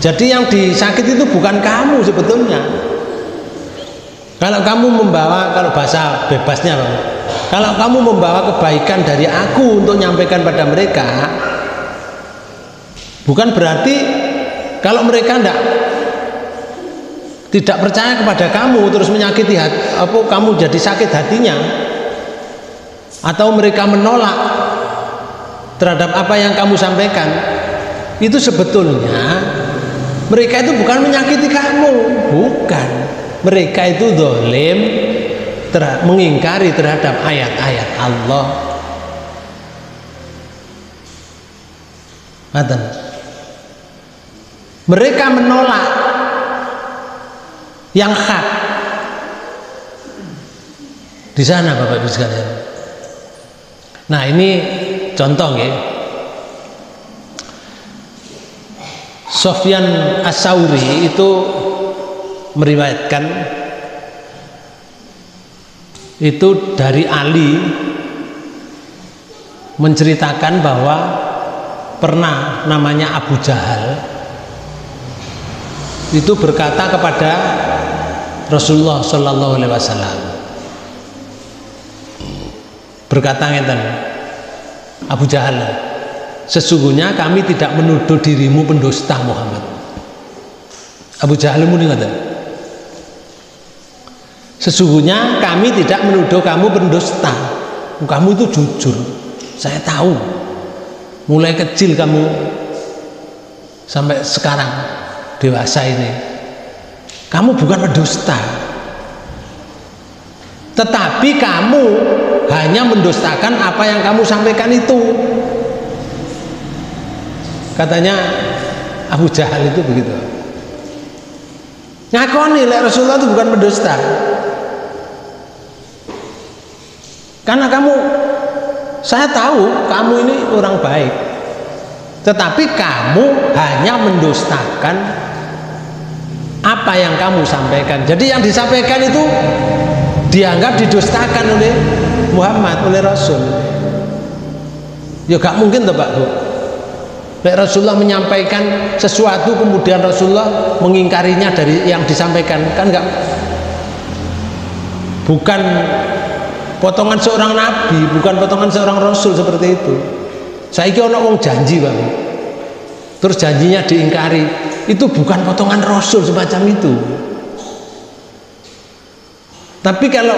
Jadi yang disakit itu bukan kamu sebetulnya. Kalau kamu membawa, kalau bahasa bebasnya, kalau kamu membawa kebaikan dari aku untuk menyampaikan pada mereka, bukan berarti kalau mereka tidak percaya kepada kamu terus menyakiti hati, kamu jadi sakit hatinya, atau mereka menolak terhadap apa yang kamu sampaikan, itu sebetulnya mereka itu bukan menyakiti kamu, bukan. Mereka itu zalim, mengingkari terhadap ayat-ayat Allah. Mereka menolak yang hak. Di sana Bapak Ibu sekalian, Nah, ini contoh ya. Sufyan Ats-Tsauri itu meriwayatkan itu dari Ali menceritakan bahwa pernah namanya Abu Jahal itu berkata kepada Rasulullah Shallallahu Alaihi Wasallam, berkata ngeten, Abu Jahal, sesungguhnya kami tidak menuduh dirimu pendusta Muhammad. Abu Jahal muni ngeten, sesungguhnya kami tidak menuduh kamu pendusta, kamu itu jujur, saya tahu mulai kecil kamu sampai sekarang dewasa ini kamu bukan pendusta, tetapi kamu hanya mendustakan apa yang kamu sampaikan itu. Katanya Abu Jahal itu begitu, ngakoni lek Rasulullah itu bukan pendusta, karena saya tahu kamu ini orang baik, tetapi kamu hanya mendustakan apa yang kamu sampaikan. Jadi yang disampaikan itu dianggap didustakan oleh Muhammad, oleh Rasul. Ya gak mungkin toh Pak Bu, lek Rasulullah menyampaikan sesuatu kemudian Rasulullah mengingkarinya dari yang disampaikan, kan enggak, bukan potongan seorang nabi, bukan potongan seorang rasul seperti itu. Saiki ana wong janji Pak, terus janjinya diingkari, itu bukan potongan rasul semacam itu. Tapi kalau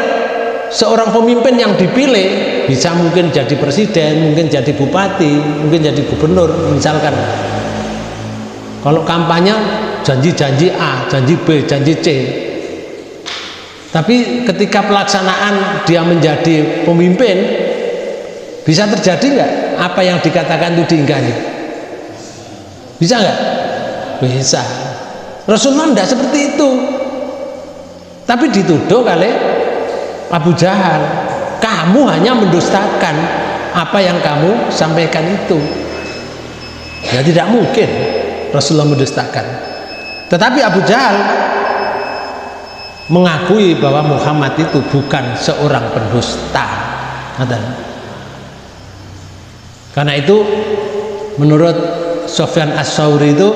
seorang pemimpin yang dipilih bisa mungkin jadi presiden, mungkin jadi bupati, mungkin jadi gubernur misalkan. Kalau kampanye janji-janji A, janji B, janji C. Tapi ketika pelaksanaan dia menjadi pemimpin, bisa terjadi nggak apa yang dikatakan itu diingkari? Bisa nggak? Bisa. Rasulullah tidak seperti itu, tapi dituduh kali Abu Jahal, kamu hanya mendustakan apa yang kamu sampaikan itu. Ya tidak mungkin Rasulullah mendustakan. Tetapi Abu Jahal mengakui bahwa Muhammad itu bukan seorang pendusta. Karena itu menurut Sufyan Ats-Tsauri itu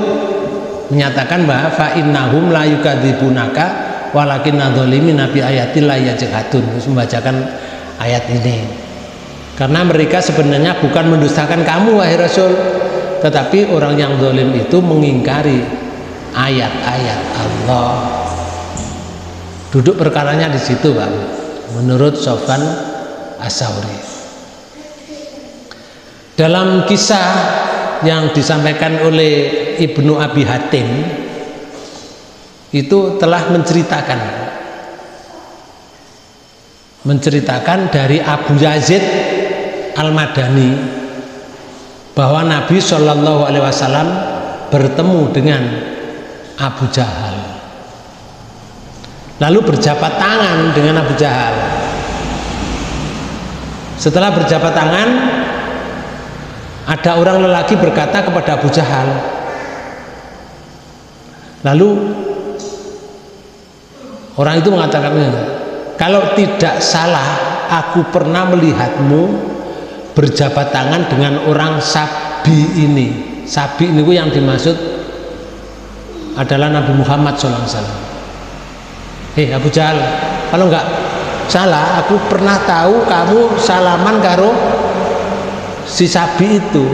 menyatakan bahwa fa innahum la yukadzibunaka walakin nadzalimin bi ayatillah yajhadun. Membacakan ayat ini karena mereka sebenarnya bukan mendustakan kamu wahai Rasul, tetapi orang yang zalim itu mengingkari ayat-ayat Allah. Duduk perkaranya di situ, Pak, menurut Sufyan Ats-Tsauri. Dalam kisah yang disampaikan oleh Ibnu Abi Hatim itu telah menceritakan dari Abu Yazid Al-Madani bahwa Nabi Shallallahu Alaihi Wasallam bertemu dengan Abu Jahal, lalu berjabat tangan dengan Abu Jahal. Setelah berjabat tangan, ada orang lelaki berkata kepada Abu Jahal, lalu orang itu mengatakan, kalau tidak salah aku pernah melihatmu berjabat tangan dengan orang Sabi ini. Sabi ini yang dimaksud adalah Nabi Muhammad SAW. Abu Jahal, kalau nggak salah aku pernah tahu kamu salaman karo si Sabi itu,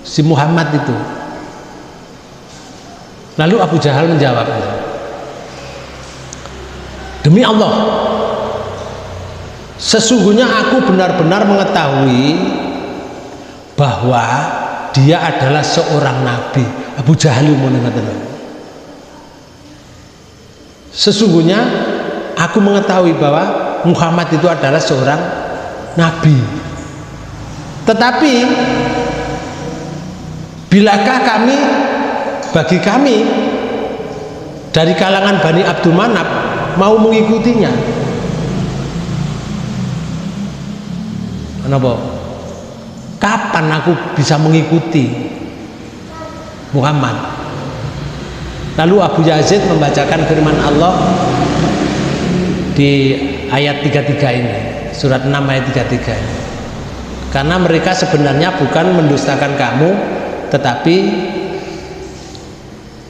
si Muhammad itu. Lalu Abu Jahal menjawab, demi Allah, sesungguhnya aku benar-benar mengetahui bahwa dia adalah seorang nabi. Abu Jahal mengatakan, sesungguhnya aku mengetahui bahwa Muhammad itu adalah seorang nabi. Tetapi bilakah bagi kami dari kalangan Bani Abdul Manaf mau mengikutinya? Kenapa? Kapan aku bisa mengikuti Muhammad? Lalu Abu Yazid membacakan firman Allah di ayat 33 ini, surat 6 ayat 33 ini. Karena mereka sebenarnya bukan mendustakan kamu, tetapi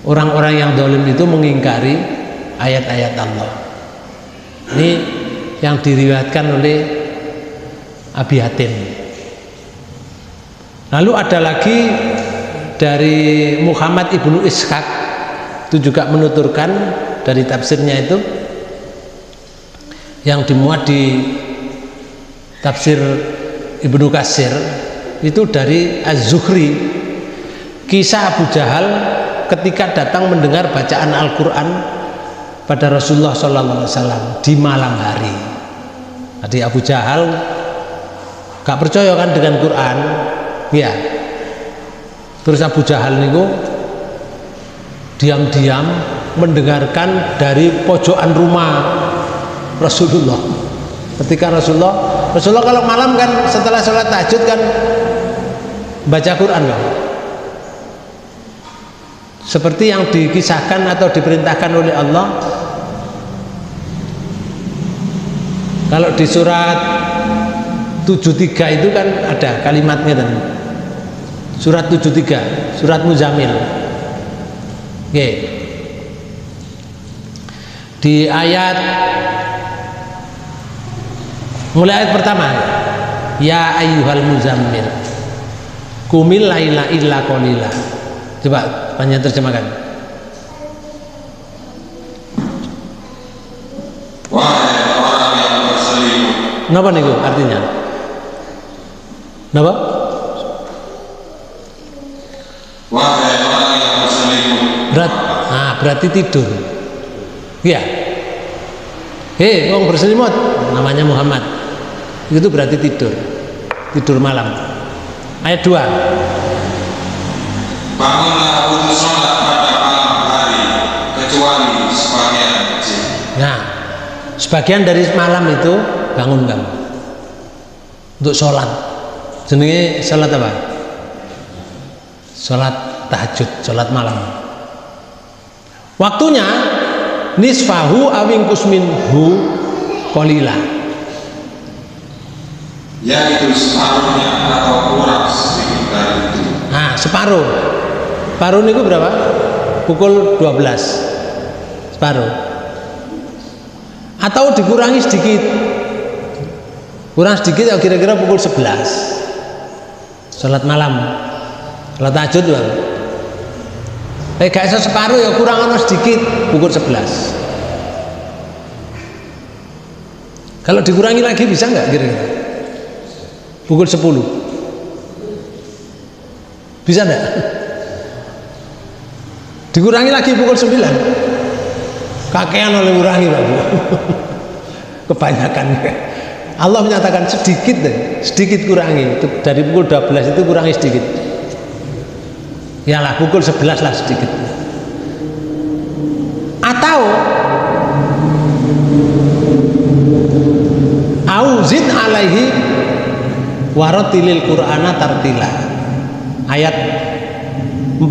orang-orang yang zalim itu mengingkari ayat-ayat Allah. Ini yang diriwayatkan oleh Abi Hatim. Lalu ada lagi dari Muhammad ibnu Ishaq, itu juga menuturkan dari tafsirnya itu yang dimuat di tafsir Ibnu Katsir, itu dari Az-Zuhri, kisah Abu Jahal ketika datang mendengar bacaan Al-Quran pada Rasulullah SAW di malam hari. Jadi Abu Jahal gak percaya kan dengan Quran, ya. Terus Abu Jahal niku diam-diam mendengarkan dari pojokan rumah Rasulullah. Ketika Rasulullah kalau malam kan setelah sholat tahajud kan baca Quran kan? Seperti yang dikisahkan atau diperintahkan oleh Allah. Kalau di surat 73 itu kan ada kalimatnya kan? Surat 73, surat Muzammil. Oke. Di ayat mulai ayat pertama, ya ayyuhal muzammil kumil laila illa qalila. Coba banyak terjemahkan. Wahai orang yang berselimut. Napa niku artinya? Napa? Wahai orang yang berselimut. Berarti tidur. Iya. Hei, wong berselimut, namanya Muhammad. Itu berarti tidur malam. Ayat 2, bangunlah untuk sholat pada malam hari kecuali sebagian kecil. Nah, sebagian dari malam itu bangun kamu untuk sholat. Jenenge sholat apa? Sholat tahajud, sholat malam. Waktunya nisfahu awingkus minhu qalila, yaitu separuhnya atau kurang sedikit dari itu. Nah, separuh niku berapa? Pukul 12 separuh, atau dikurangi sedikit, kurang sedikit ya kira-kira pukul 11 sholat malam, sholat tahajud bang. Gak bisa separuh ya kurang sedikit pukul 11. Kalau dikurangi lagi bisa nggak kira-kira? Pukul 10 bisa enggak? Dikurangi lagi pukul 9, kakean oleh kurangi Pak Bu. Kebanyakan. Allah menyatakan sedikit kurangi. Dari pukul 12 itu kurangi sedikit. Yalah pukul 11 lah sedikit. Atau auzid alaihi waratilil Qur'ana tartila. Ayat 4.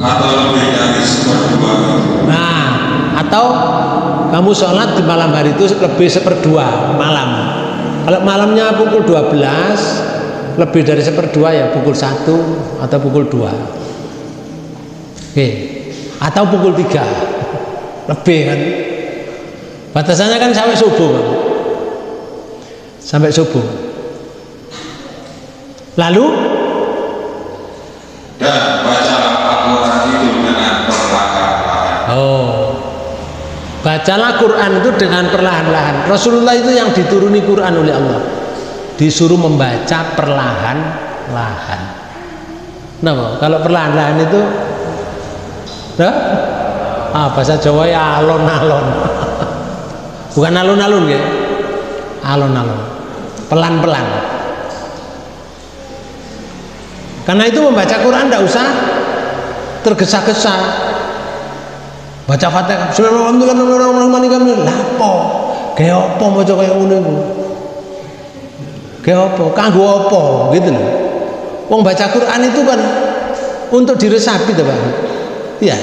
Atau lebih dari seperdua. Nah, atau kamu sholat di malam hari itu lebih seperdua malam. Kalau malamnya pukul 12, lebih dari seperdua ya pukul 1 atau pukul 2. Oke. Atau pukul 3. Lebih kan. Batasannya kan sampai subuh kan? Sampai subuh. Lalu dan bacalah Al-Quran itu dengan perlahan-lahan. Bacalah Quran itu dengan perlahan-lahan. Rasulullah itu yang dituruni Quran oleh Allah, disuruh membaca perlahan-lahan. Nah, kalau perlahan-lahan itu bahasa Jawa ya alon-alon. Bukan alun-alun ya, alon-alon, pelan-pelan. Karena itu membaca Quran tidak usah tergesa-gesa. Baca Fatihah, Bismillahirrahmanirrahim, lapo, kayak apa maca kayak ngono iku. Kayak apa? Kanggo apa? Gitu loh. Wong baca Quran itu kan untuk diresapi tuh Pak. Iya.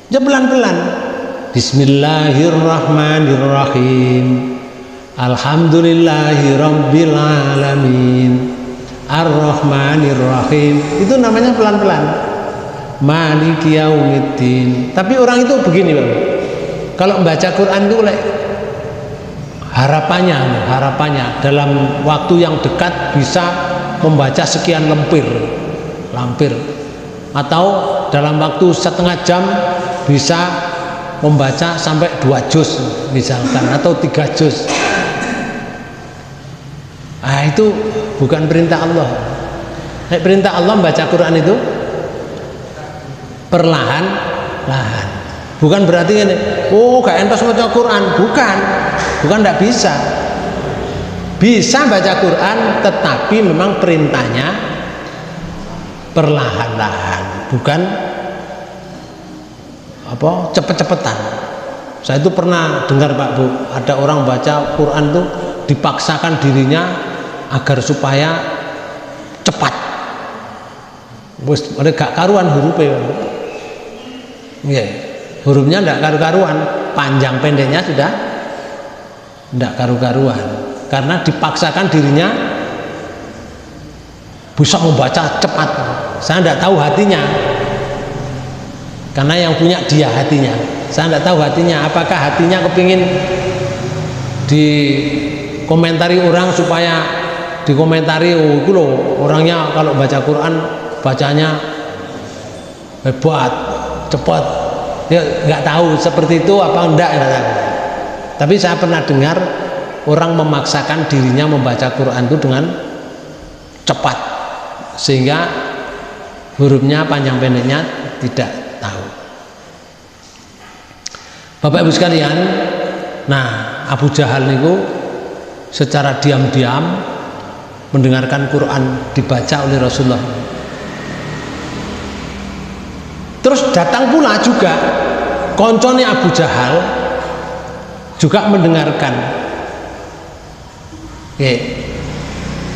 Ya pelan-pelan. Bismillahirrahmanirrahim. Alhamdulillahirabbil alamin. Ar-Rahmanirrahim. Itu namanya pelan-pelan. Maliki yaumiddin. Tapi orang itu begini, Pak. Kalau membaca Quran itu harapannya dalam waktu yang dekat bisa membaca sekian lampir, atau dalam waktu setengah jam bisa membaca sampai 2 juz misalkan, atau 3 juz. Nah, itu bukan perintah Allah. Perintah Allah membaca Quran itu perlahan-lahan. Bukan berarti ini, oh gak entos baca Quran. Bukan tidak bisa. Bisa baca Quran, tetapi memang perintahnya perlahan-lahan, bukan cepet-cepetan. Saya itu pernah dengar Pak Bu, ada orang baca Quran tuh dipaksakan dirinya agar supaya cepat. Wis gak karuan hurufnya. Yeah. Hurufnya tidak karu-karuan, panjang pendeknya sudah tidak karu-karuan, karena dipaksakan dirinya bisa membaca cepat. Saya tidak tahu hatinya, karena yang punya dia hatinya. Saya tidak tahu hatinya, apakah hatinya kepingin dikomentari orang supaya dikomentari, oh itu loh orangnya kalau baca Quran bacanya hebat, cepat. Dia nggak tahu seperti itu apa enggak. Tapi saya pernah dengar orang memaksakan dirinya membaca Quran itu dengan cepat, sehingga hurufnya panjang pendeknya tidak tahu. Bapak Ibu sekalian, nah Abu Jahal niku secara diam-diam mendengarkan Quran dibaca oleh Rasulullah. Terus datang pula juga koncone Abu Jahal juga mendengarkan.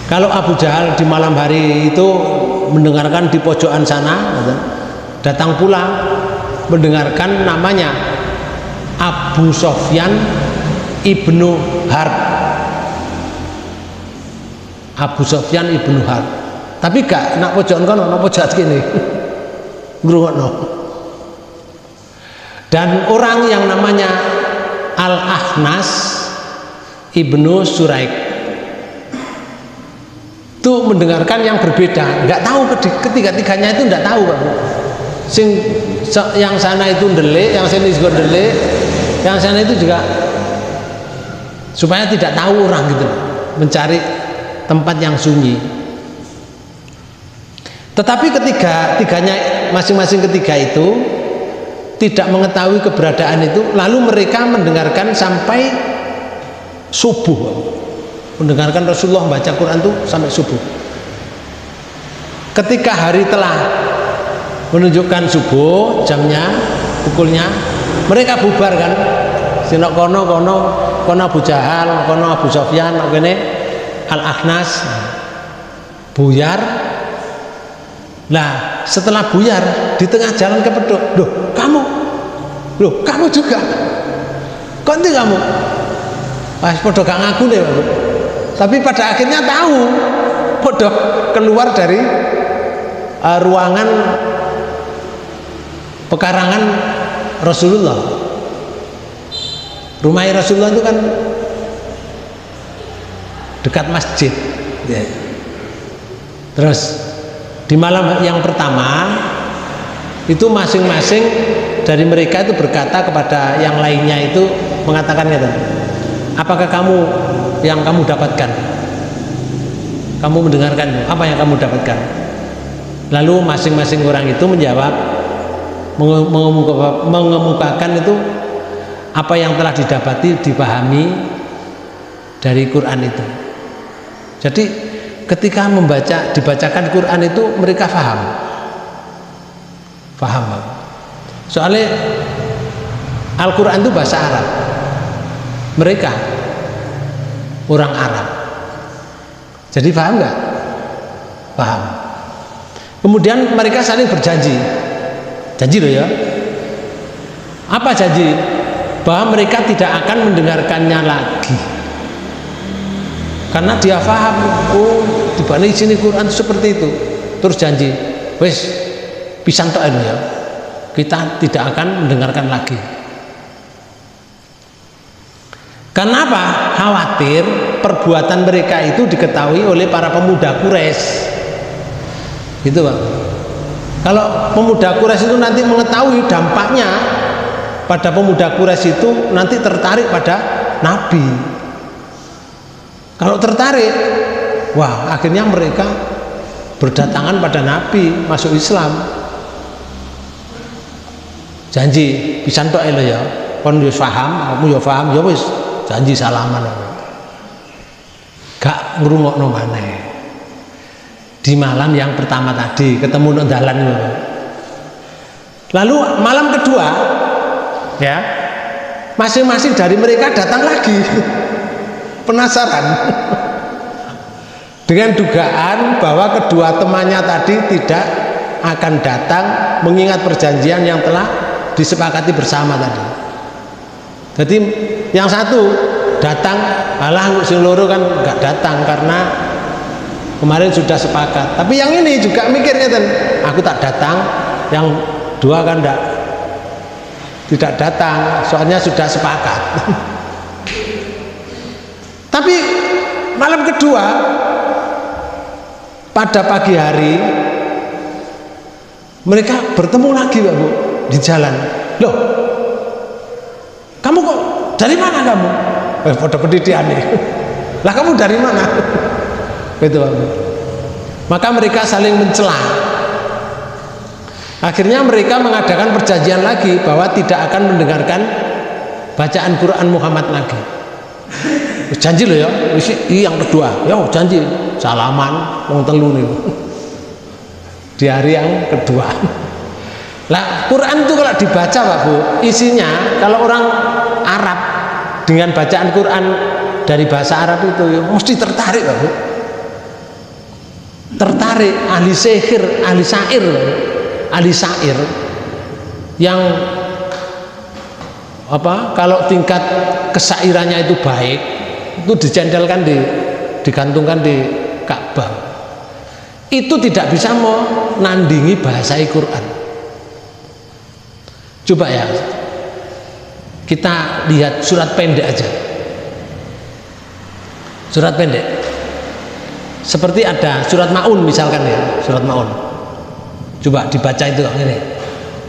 Kalau Abu Jahal di malam hari itu mendengarkan di pojokan sana, datang pula mendengarkan namanya Abu Sofyan ibnu Harb. Abu Sofyan ibnu Harb. Tapi gak nak pojokan kono, nak pojokan kene. Ngrungokno. Dan orang yang namanya Al-Ahnas ibnu Suraik itu mendengarkan yang berbeda, nggak tahu ketiga-tiganya itu nggak tahu Pak. Yang sana itu ndelik, yang sini juga ndelik, yang sana itu juga, supaya tidak tahu orang gitu, mencari tempat yang sunyi. Tetapi tiganya masing-masing ketiga itu tidak mengetahui keberadaan itu, lalu mereka mendengarkan sampai subuh, mendengarkan Rasulullah membaca Quran itu sampai subuh. Ketika hari telah menunjukkan subuh, jamnya, pukulnya, mereka bubar kan. Sinok kono Abu Jahal, kono Abu Sofyan, kene Al-Ahnas buyar. Nah, setelah buyar di tengah jalan kepedok, kamu juga, kok nanti kamu? Podo gak ngaku deh, Pak. Tapi pada akhirnya tahu, podo keluar dari ruangan pekarangan Rasulullah. Rumah Rasulullah itu kan dekat masjid. Terus di malam yang pertama itu masing-masing dari mereka itu berkata kepada yang lainnya itu, mengatakan gitu, apakah yang kamu dapatkan? Kamu mendengarkan apa yang kamu dapatkan? Lalu masing-masing orang itu menjawab, mengemukakan itu apa yang telah dipahami dari Quran itu. Jadi ketika dibacakan Quran itu mereka paham. Soalnya Al-Quran itu bahasa Arab. Mereka orang Arab. Jadi paham nggak? Paham. Kemudian mereka saling berjanji. Janji loh ya. Apa janji? Bahwa mereka tidak akan mendengarkannya lagi. Karena dia paham, oh dibanding sini Quran seperti itu. Terus janji, wes pisan tok ya. Kita tidak akan mendengarkan lagi. Karena apa? Khawatir perbuatan mereka itu diketahui oleh para pemuda Quraisy. Gitu Pak. Kalau pemuda Quraisy itu nanti mengetahui dampaknya, pada pemuda Quraisy itu nanti tertarik pada Nabi. Kalau tertarik, wah akhirnya mereka berdatangan pada Nabi, masuk Islam. Janji pisan tok ya. Kon yo paham, kamu yo paham, yo wis janji salaman. Gak ngrungokno maneh. Di malam yang pertama tadi ketemu nang dalan. Lalu malam kedua ya, masing-masing dari mereka datang lagi. Penasaran. Dengan dugaan bahwa kedua temannya tadi tidak akan datang mengingat perjanjian yang telah disepakati bersama tadi. Jadi yang satu datang, alah sing loro kan nggak datang karena kemarin sudah sepakat. Tapi yang ini juga mikirnya kan, aku tak datang, yang dua kan tidak datang, soalnya sudah sepakat. Tapi malam kedua pada pagi hari mereka bertemu lagi Pak Bu di jalan. Loh, kamu kok dari mana kamu? Pada pendidikan nih. Lah kamu dari mana? Gitu Pak Bu. Maka mereka saling mencela. Akhirnya mereka mengadakan perjanjian lagi bahwa tidak akan mendengarkan bacaan Quran Muhammad lagi. Janji loh ya, ini yang kedua, ya janji salaman, wong telu nih. Di hari yang kedua. Lah Quran itu kalau dibaca Pak Bu, isinya kalau orang Arab dengan bacaan Quran dari bahasa Arab itu ya, mesti tertarik Pak Bu. Tertarik, ahli sihir, ahli syair yang apa? Kalau tingkat kesairannya itu baik, itu dicendelkan digantungkan di Ka'bah. Itu tidak bisa menandingi bahasa Al-Quran. Coba ya, kita lihat surat pendek aja. Surat pendek. Seperti ada surat Maun misalkan ya, surat Maun. Coba dibaca itu ini.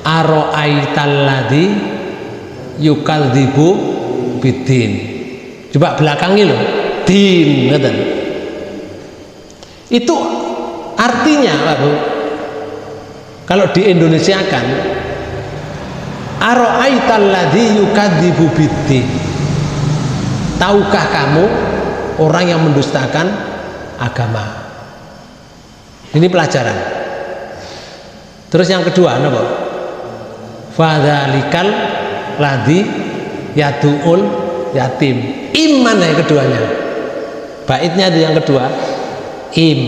Aro'aitalladzi yukadzibu bidin. Coba belakangnya loh, din, ngeten. Itu artinya Pak Bu, kalau di Indonesia kan, aro'aitalladzi yukadzibu bidin. Tahukah kamu orang yang mendustakan agama? Ini pelajaran. Terus yang kedua apa? Fadzalikal ladzi yadu'ul yatim. Iman yang keduanya. Baitnya itu yang kedua, im,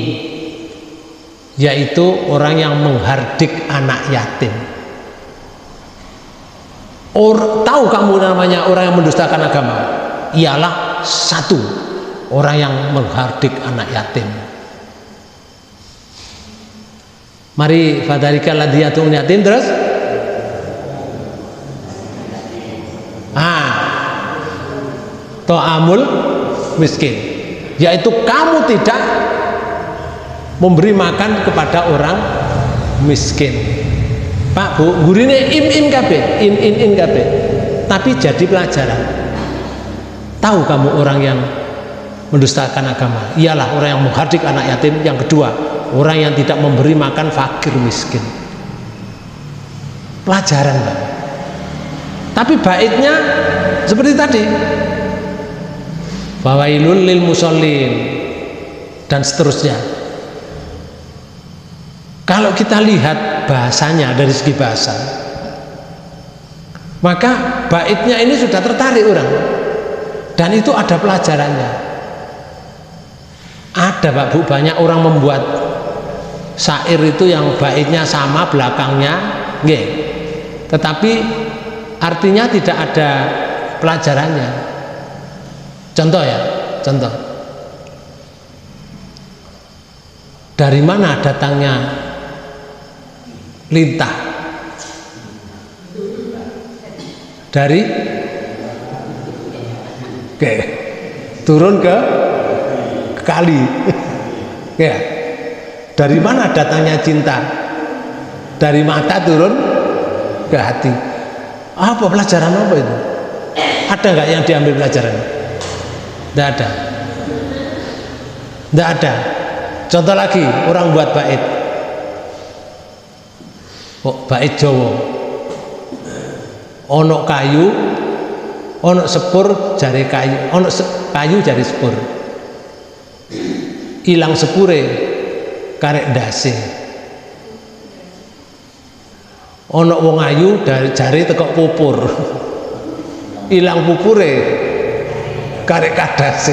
yaitu orang yang menghardik anak yatim. Tahu kamu namanya orang yang mendustakan agama? Ialah satu, orang yang menghardik anak yatim. Mari fadzalikal ladzi yadu'ul yatim terus. Ta'amul miskin, yaitu kamu tidak memberi makan kepada orang miskin. Pak Bu, gurine im kabeh, in kabeh. Tapi jadi pelajaran. Tahu kamu orang yang mendustakan agama? Ialah orang yang menghardik anak yatim. Yang kedua, orang yang tidak memberi makan fakir miskin. Pelajaran Pak. Tapi baiknya seperti tadi. Fawailul lil musallin dan seterusnya. Kalau kita lihat bahasanya dari segi bahasa, maka baitnya ini sudah tertarik orang, dan itu ada pelajarannya. Ada Ada Pak Bu, banyak orang membuat syair itu yang baitnya sama belakangnya, nggih. Tetapi artinya tidak ada pelajarannya. Contoh ya, contoh. Dari mana datangnya lintah? Dari turun ke kali. Ya. Dari mana datangnya cinta? Dari mata turun ke hati. Apa pelajaran apa itu? Ada nggak yang diambil pelajaran? Tidak ada. Tidak ada. Contoh lagi, orang buat bait. Oh, bait Jawa. Ono kayu, ono sepur jari kayu, ono kayu jari sepur. Ilang sepure karek dase. Ono wong ayu dari jari tekok pupur. Ilang pupure karek kadase.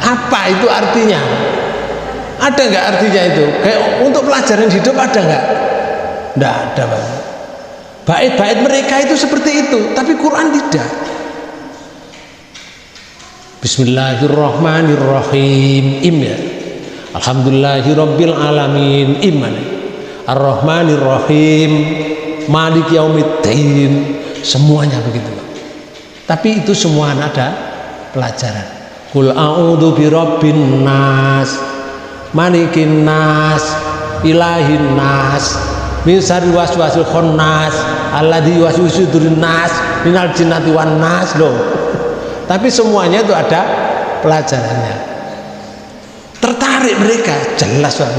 Apa itu artinya? Ada nggak artinya itu? Kayak untuk pelajaran hidup ada nggak? Nggak ada Pak. Bait-bait mereka itu seperti itu, tapi Quran tidak. Bismillahirrahmanirrahim. Ya. Alhamdulillahirabbil alamin. Iman. Ar-Rahmanirrahim. Malik yaumiddin. Semuanya begitu. Tapi itu semua ada pelajaran. Qul a'udzu birabbin nas, malikin nas, ilahin nas, min syarri waswasil khannas, alladzi yuwaswisu sudurin nas, minal jinnati wan nas loh. Tapi semuanya itu ada pelajarannya. Tertarik mereka, jelas Pak.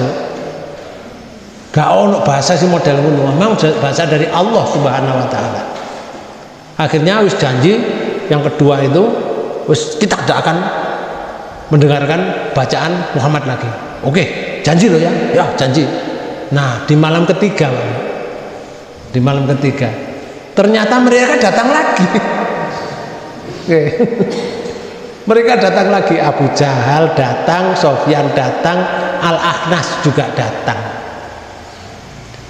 Gak ono bahasa sih model ngono, memang bahasa dari Allah Subhanahu wa taala. Akhirnya wis janji yang kedua itu wis kita tidak akan mendengarkan bacaan Muhammad lagi. Oke, janji loh ya. Ya, janji. Nah, di malam ketiga, Pak. Di malam ketiga ternyata mereka datang lagi. Mereka datang lagi, Abu Jahal datang, Sofyan datang, Al-Akhnas juga datang.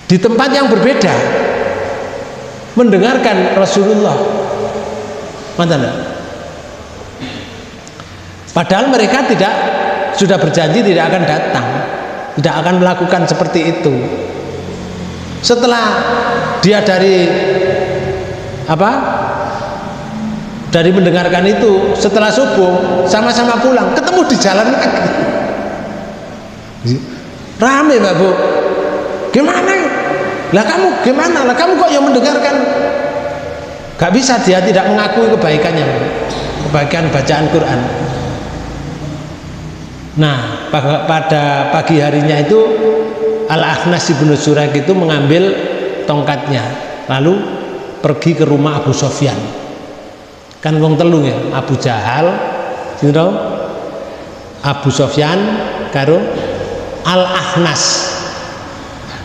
Di tempat yang berbeda mendengarkan Rasulullah. Mana? Padahal mereka sudah berjanji tidak akan datang, tidak akan melakukan seperti itu. Setelah dia dari mendengarkan itu, setelah subuh sama-sama pulang, ketemu di jalan lagi. Rame Pak Bu. Gimana? Lah kamu gimana? Lah kamu kok yang mendengarkan? Gak bisa, dia tidak mengakui kebaikannya, kebaikan bacaan Quran. Nah, pada pagi harinya itu Al-Akhnas ibnu Suraik itu mengambil tongkatnya, lalu pergi ke rumah Abu Sofyan. Kan wong telu ya, Abu Jahal, Abu Sofyan, karo Al-Akhnas.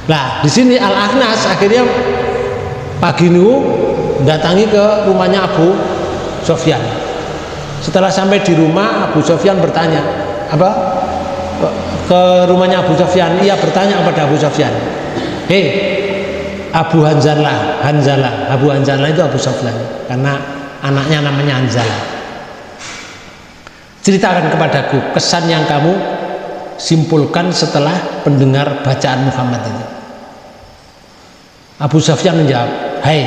Nah, di sini Al-Akhnas akhirnya pagi niku datangi ke rumahnya Abu Sofyan. Setelah sampai di rumah, Abu Sofyan bertanya, ke rumahnya Abu Sofyan, ia bertanya kepada Abu Sofyan, hei Abu Hanzalah, Abu Hanzalah itu Abu Sofyan, karena anaknya namanya Hanzalah. Ceritakan kepadaku kesan yang kamu simpulkan setelah mendengar bacaan Muhammad itu. Abu Sofyan menjawab, hai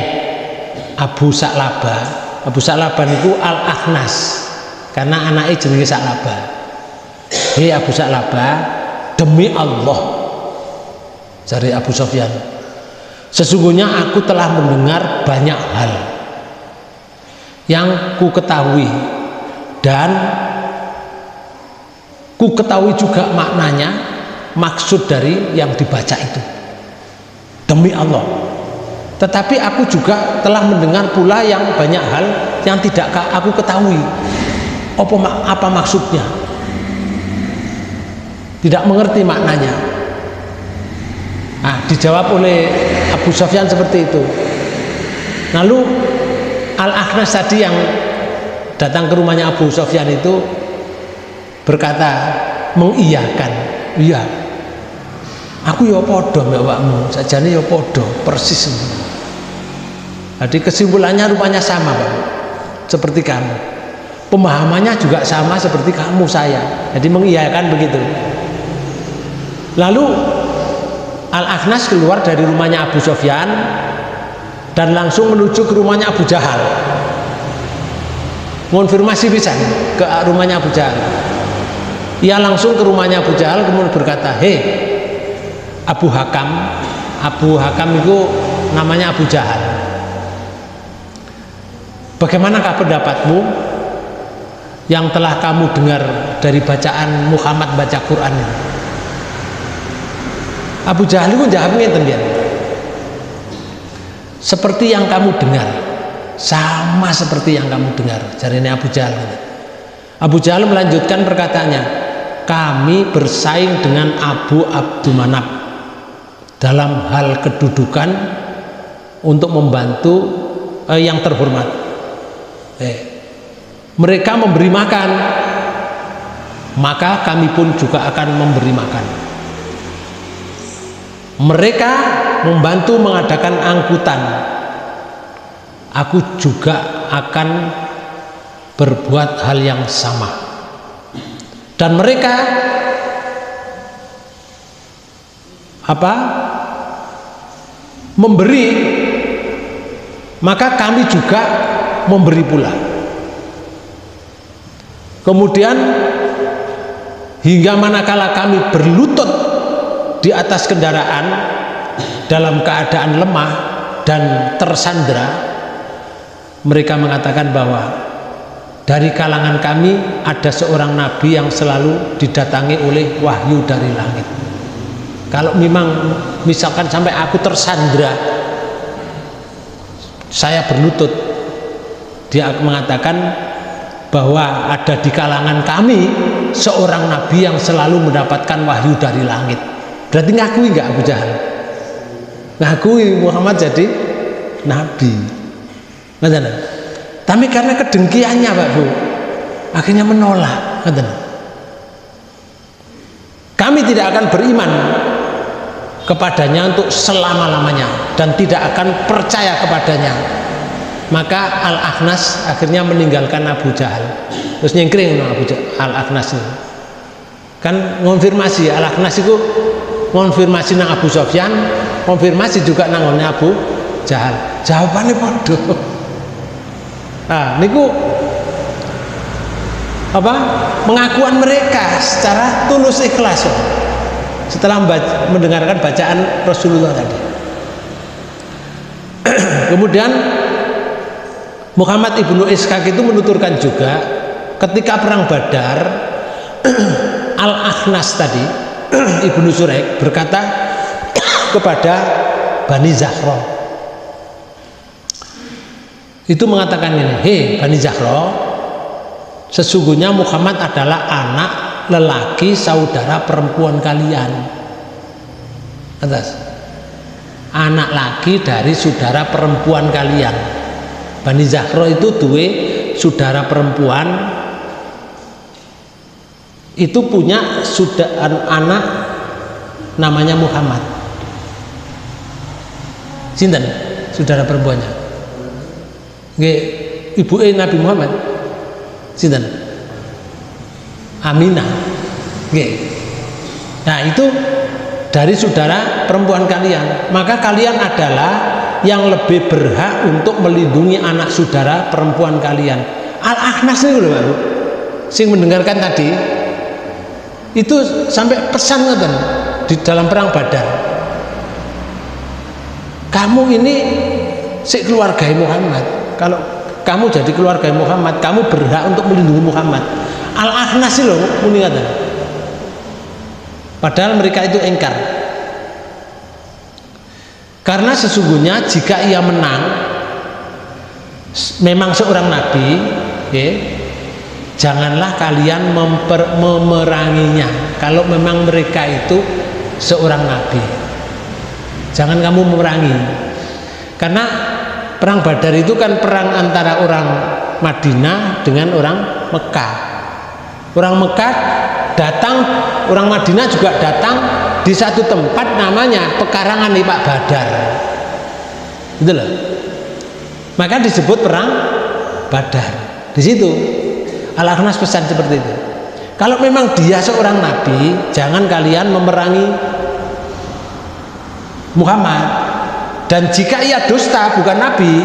Abu Sa'labah itu Al-Akhnas, karena anaknya jenenge Sa'labah. Hei Abu Sa'labah, demi Allah, dari Abu Sofyan, sesungguhnya aku telah mendengar banyak hal yang ku ketahui, dan ku ketahui juga maknanya, maksud dari yang dibaca itu, demi Allah. Tetapi aku juga telah mendengar pula yang banyak hal yang tidak aku ketahui apa maksudnya, tidak mengerti maknanya. Nah, dijawab oleh Abu Sofyan seperti itu. Lalu Al-Akhnas tadi yang datang ke rumahnya Abu Sofyan itu berkata, mengiyakan, iya, aku ya podo mbak wakmu, sajane ya podo, persis. Jadi kesimpulannya rupanya sama Pak, seperti kamu, pemahamannya juga sama seperti kamu saya, jadi mengiyakan begitu. Lalu Al-Akhnas keluar dari rumahnya Abu Sufyan dan langsung menuju ke rumahnya Abu Jahal, konfirmasi bisa ke rumahnya Abu Jahal. Ia langsung ke rumahnya Abu Jahal kemudian berkata, hei Abu Hakam. Abu Hakam itu namanya Abu Jahal, bagaimanakah pendapatmu yang telah kamu dengar dari bacaan Muhammad baca Quran ini? Abu Jahal itu jawabnya ngeten, seperti yang kamu dengar, sama seperti yang kamu dengar, jarine Abu Jahal. Abu Jahal melanjutkan perkataannya, kami bersaing dengan Abu Abdurmanaf dalam hal kedudukan untuk membantu yang terhormat. Mereka memberi makan, maka kami pun juga akan memberi makan. Mereka membantu mengadakan angkutan, aku juga akan berbuat hal yang sama. Dan mereka memberi, maka kami juga memberi pula. Kemudian hingga manakala kami berlutut di atas kendaraan dalam keadaan lemah dan tersandra, mereka mengatakan bahwa dari kalangan kami ada seorang nabi yang selalu didatangi oleh wahyu dari langit. Kalau memang misalkan sampai aku tersandra, saya berlutut, dia mengatakan bahwa ada di kalangan kami seorang nabi yang selalu mendapatkan wahyu dari langit. Berarti ngakui nggak Abu Jahal? Ngakui Muhammad jadi nabi. Ngerti? Tapi karena kedengkiannya Pak Bu, akhirnya menolak. Ngerti? Kami tidak akan beriman kepadanya untuk selama-lamanya dan tidak akan percaya kepadanya. Maka Al-Akhnas akhirnya meninggalkan Abu Jahal. Terus nyengkring Al-Akhnas itu. Kan ngonfirmasi, Al-Akhnas itu konfirmasi nang Abu Sufyan, konfirmasi juga nang Abu Jahal. Jawabannya bodoh. Nah, niku pengakuan mereka secara tulus ikhlas setelah mendengarkan bacaan Rasulullah tadi. Kemudian Muhammad ibnu Ishaq itu menuturkan juga ketika perang Badar, Al-Akhnas tadi Ibnu Suraik berkata kepada Bani Zahra, itu mengatakan ini, hei Bani Zahra, sesungguhnya Muhammad adalah anak lelaki saudara perempuan kalian. Atas anak laki dari saudara perempuan kalian. Bani Zahra itu duwe saudara perempuan, itu punya anak namanya Muhammad. Sinten saudara perempuannya? Nggih, ibu Nabi Muhammad. Sinten? Aminah. Nggih. Nah, itu dari saudara perempuan kalian. Maka kalian adalah yang lebih berhak untuk melindungi anak saudara perempuan kalian. Al-Akhnas itu loh, Pak, sing mendengarkan tadi itu sampai pesan ngeten di dalam perang Badar. Kamu ini si keluarga Muhammad. Kalau kamu jadi keluarga Muhammad, kamu berhak untuk melindungi Muhammad. Al-Akhnas loh muni ngeten. Padahal mereka itu engkar. Karena sesungguhnya jika ia menang, memang seorang nabi, janganlah kalian memeranginya. Kalau memang mereka itu seorang nabi, jangan kamu memerangi. Karena perang Badar itu kan perang antara orang Madinah dengan orang Mekah. Orang Mekah datang, orang Madinah juga datang di satu tempat namanya pekarangan Pak Badar. Gitu loh. Maka disebut perang Badar. Di situ Al-Akhnas pesan seperti itu. Kalau memang dia seorang nabi, jangan kalian memerangi Muhammad. Dan jika ia dusta, bukan nabi,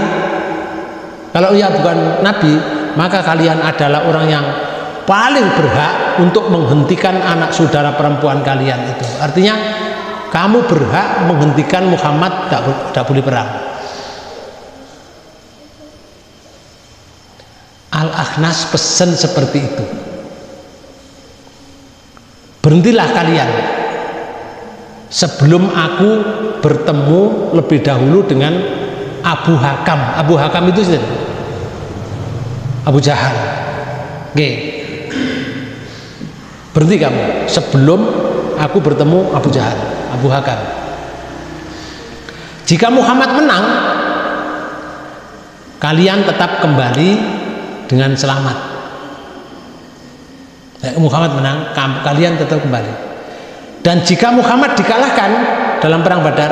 kalau ia bukan nabi, maka kalian adalah orang yang paling berhak untuk menghentikan anak saudara perempuan kalian itu. Artinya kamu berhak menghentikan Muhammad, tidak boleh perang. Al-Akhnas pesan seperti itu. Berhentilah kalian sebelum aku bertemu lebih dahulu dengan Abu Hakam. Abu Hakam itu Abu Jahal. Oke. Berhenti kamu sebelum aku bertemu Abu Jahal, Abu Hakam. Jika Muhammad menang, kalian tetap kembali dengan selamat. Muhammad menang, kalian tetap kembali. Dan jika Muhammad dikalahkan dalam perang Badar,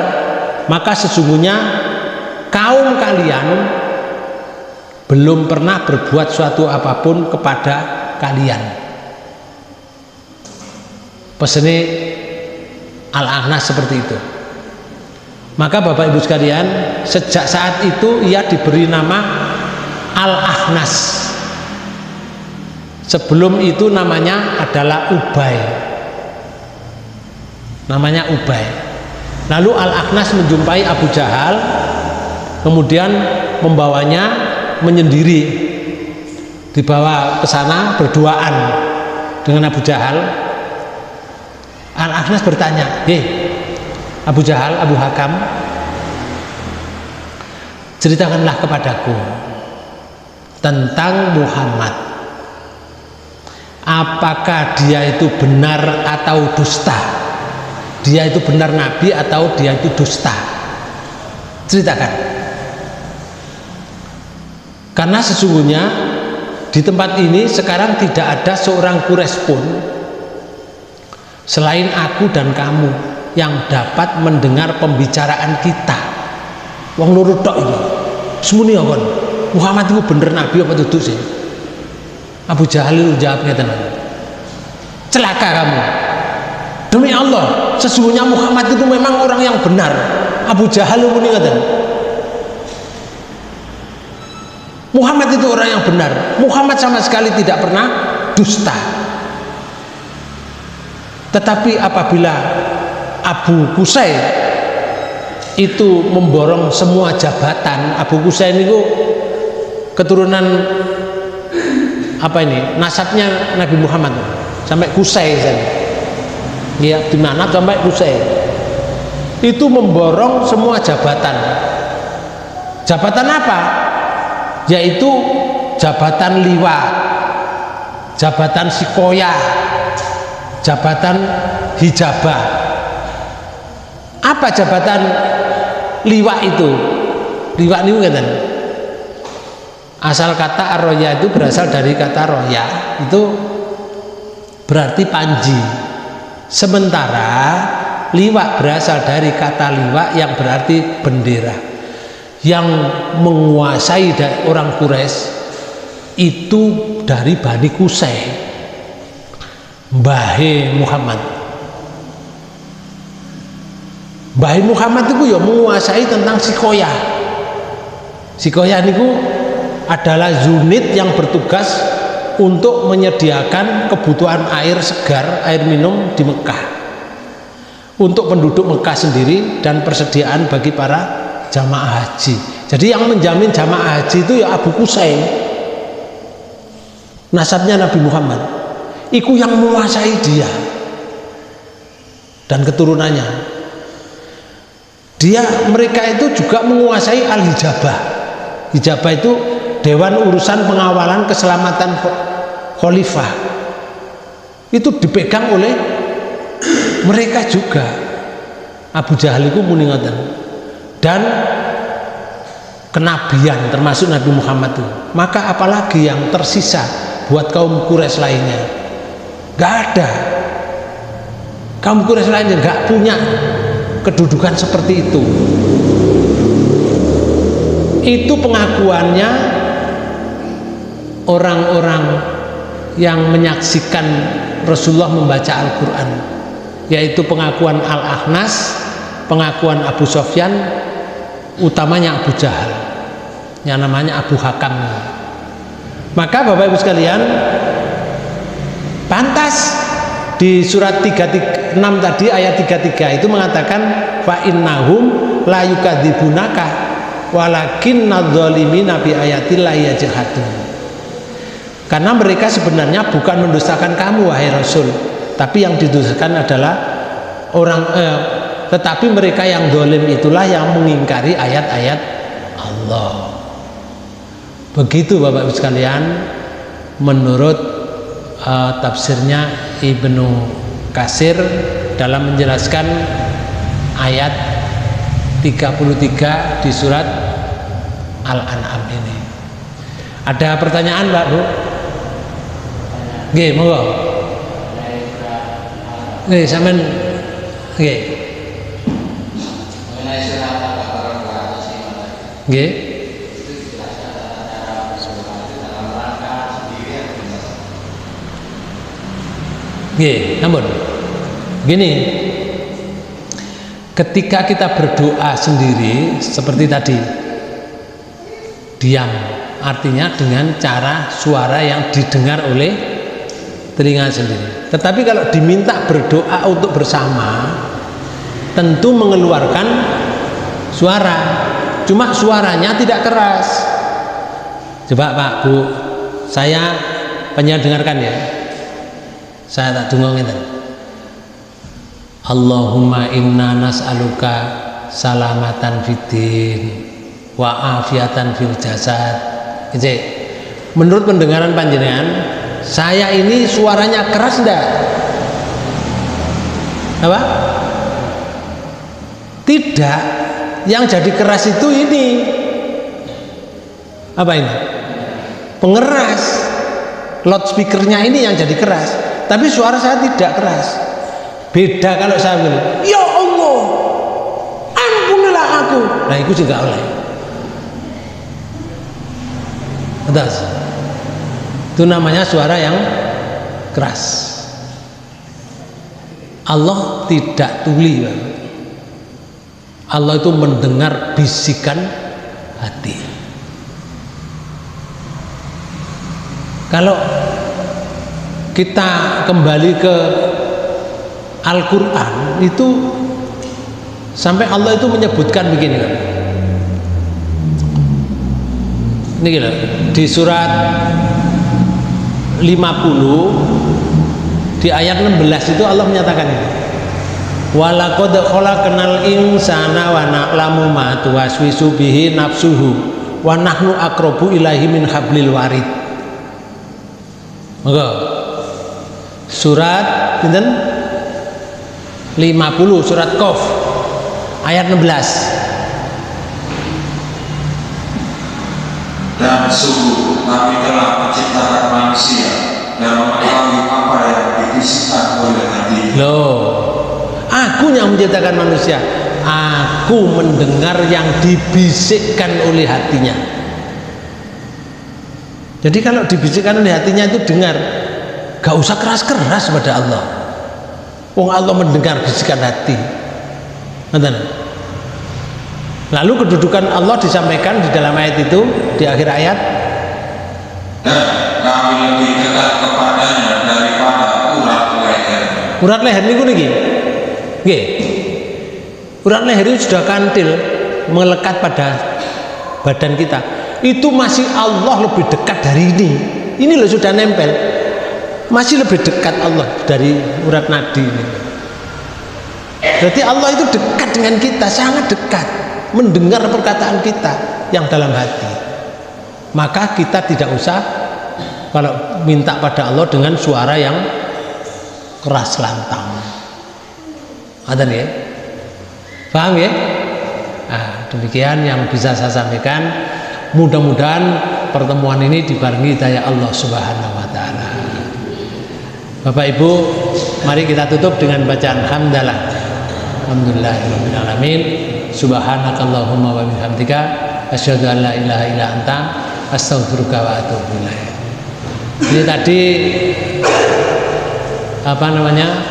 maka sesungguhnya kaum kalian belum pernah berbuat suatu apapun kepada kalian. Pesannya Al-Akhnas seperti itu. Maka Bapak Ibu sekalian, sejak saat itu ia diberi nama Al-Akhnas. Sebelum itu namanya adalah Ubay. Namanya Ubay. Lalu Al-Akhnas menjumpai Abu Jahal, kemudian membawanya menyendiri, dibawa ke sana berduaan dengan Abu Jahal. Al-Akhnas bertanya, Abu Jahal, Abu Hakam, ceritakanlah kepadaku tentang Muhammad. Apakah dia itu benar atau dusta? Dia itu benar nabi atau dia itu dusta? Ceritakan. Karena sesungguhnya di tempat ini sekarang tidak ada seorang Quraisy pun selain aku dan kamu yang dapat mendengar pembicaraan kita. Wong loro tok iki. Semuni kon. Muhammad itu bener nabi apa duduk sih? Abu Jahal itu jawabnya tenang. Celaka kamu. Demi Allah, sesungguhnya Muhammad itu memang orang yang benar. Abu Jahal itu ngeten. Muhammad itu orang yang benar. Muhammad sama sekali tidak pernah dusta. Tetapi apabila Abu Qusay itu memborong semua jabatan, Abu Qusay itu keturunan apa ini? Nasabnya Nabi Muhammad sampai Qusay saja. Ya, di mana sampai Qusay. Itu memborong semua jabatan. Jabatan apa? Yaitu jabatan liwa, jabatan sikoya, jabatan hijabah. Apa jabatan liwa itu? Liwa ini kan? Asal kata arroya itu berasal dari kata roya, itu berarti panji. Sementara liwa berasal dari kata liwa yang berarti bendera. Yang menguasai orang Quraisy itu dari Bani Qusay, Mbahe Muhammad. Mbahe Muhammad itu ya menguasai tentang sikoya. Sikoya niku adalah unit yang bertugas untuk menyediakan kebutuhan air segar, air minum di Mekah untuk penduduk Mekah sendiri dan persediaan bagi para jamaah haji. Jadi yang menjamin jamaah haji itu ya Abu Qusay, nasabnya Nabi Muhammad. Iku yang menguasai dia dan keturunannya. Mereka itu juga menguasai al-hijabah. Hijabah itu Dewan Urusan Pengawalan Keselamatan Khalifah. Itu dipegang oleh mereka juga. Abu Jahal itu muni ngoten. Dan kenabian termasuk Nabi Muhammad itu. Maka apalagi yang tersisa buat kaum Quraisy lainnya. Nggak ada. Kaum Quraisy lainnya nggak punya kedudukan seperti itu. Itu pengakuannya orang-orang yang menyaksikan Rasulullah membaca Al-Quran, yaitu pengakuan Al-Ahnas, pengakuan Abu Sofyan, utamanya Abu Jahal, yang namanya Abu Hakam. Maka Bapak Ibu sekalian, pantas di surat 36 tadi ayat 33 itu mengatakan fa innahum la yukadzibunaka walakinna dzalimina bi ayatillahi yajhadun. Karena mereka sebenarnya bukan mendustakan kamu wahai Rasul, tapi yang didustakan adalah tetapi mereka yang zalim itulah yang mengingkari ayat-ayat Allah. Begitu Bapak Ibu sekalian menurut tafsirnya Ibnu Katsir dalam menjelaskan ayat 33 di surat Al-An'am ini. Ada pertanyaan Pak Bu? Nggih, monggo. Nggih, sampean nggih. Mengenai surat Al-Baqarah 200 nggih. Nggih, namun gini, ketika kita berdoa sendiri seperti tadi, diam, artinya dengan cara suara yang didengar oleh telinga sendiri. Tetapi kalau diminta berdoa untuk bersama, tentu mengeluarkan suara, cuma suaranya tidak keras. Coba Pak Bu, saya pengen dengarkan ya. Saya tak dengar ngeten. Allahumma inna nas'aluka salamatan fiddin wa afiatan fil jasad. Gitu. Menurut pendengaran panjenengan, saya ini suaranya keras enggak? Apa? Tidak. Yang jadi keras itu ini. Apa ini? Pengeras. Loudspeakernya ini yang jadi keras. Tapi suara saya tidak keras. Beda kalau saya bilang, ya Allah, ampunilah aku. Nah itu juga oleh. Atas. Itu namanya suara yang keras. Allah tidak tuli. Allah itu mendengar bisikan hati. Kalau kita kembali ke Al-Quran itu sampai Allah itu menyebutkan begini kan. Ini gila, di surat 50 di ayat 16 itu Allah menyatakan ini. Walaqad khalaqnal insana wa na'lamu ma tuwaswisu bihi nafsuhu wa nahnu aqrabu ilaihi min hablil warid. Maka surat pinten 50 surat Qaf ayat 16. Dan sungguh kami telah menciptakan manusia dan mengetahui apa yang dibisikkan oleh hati. Loh, aku yang menciptakan manusia, aku mendengar yang dibisikkan oleh hatinya. Jadi kalau dibisikkan oleh hatinya itu dengar, gak usah keras-keras pada Allah. Wong Allah mendengar bisikan hati. Lalu kedudukan Allah disampaikan di dalam ayat itu, di akhir ayat. Dan kami lebih dekat kepadanya daripada urat leher. Urat leher niku niki. Nggih. Urat leher itu sudah kantil melekat pada badan kita. Itu masih Allah lebih dekat dari ini. Ini loh sudah nempel. Masih lebih dekat Allah dari urat nadi ini. Berarti Allah itu dekat dengan kita, sangat dekat, mendengar perkataan kita yang dalam hati. Maka kita tidak usah kalau minta pada Allah dengan suara yang keras lantang. Ada nih ya? Paham ya? Nah, demikian yang bisa saya sampaikan. Mudah-mudahan pertemuan ini dibarengi daya Allah Subhanahu wa taala. Bapak Ibu, mari kita tutup dengan bacaan hamdalah. Alhamdulillahirabbil alamin. Subhanakallahumma wa bihamdika asyhadu an la ilaha illa anta astaghfiruka wa atubu ilaik. Ini tadi apa namanya?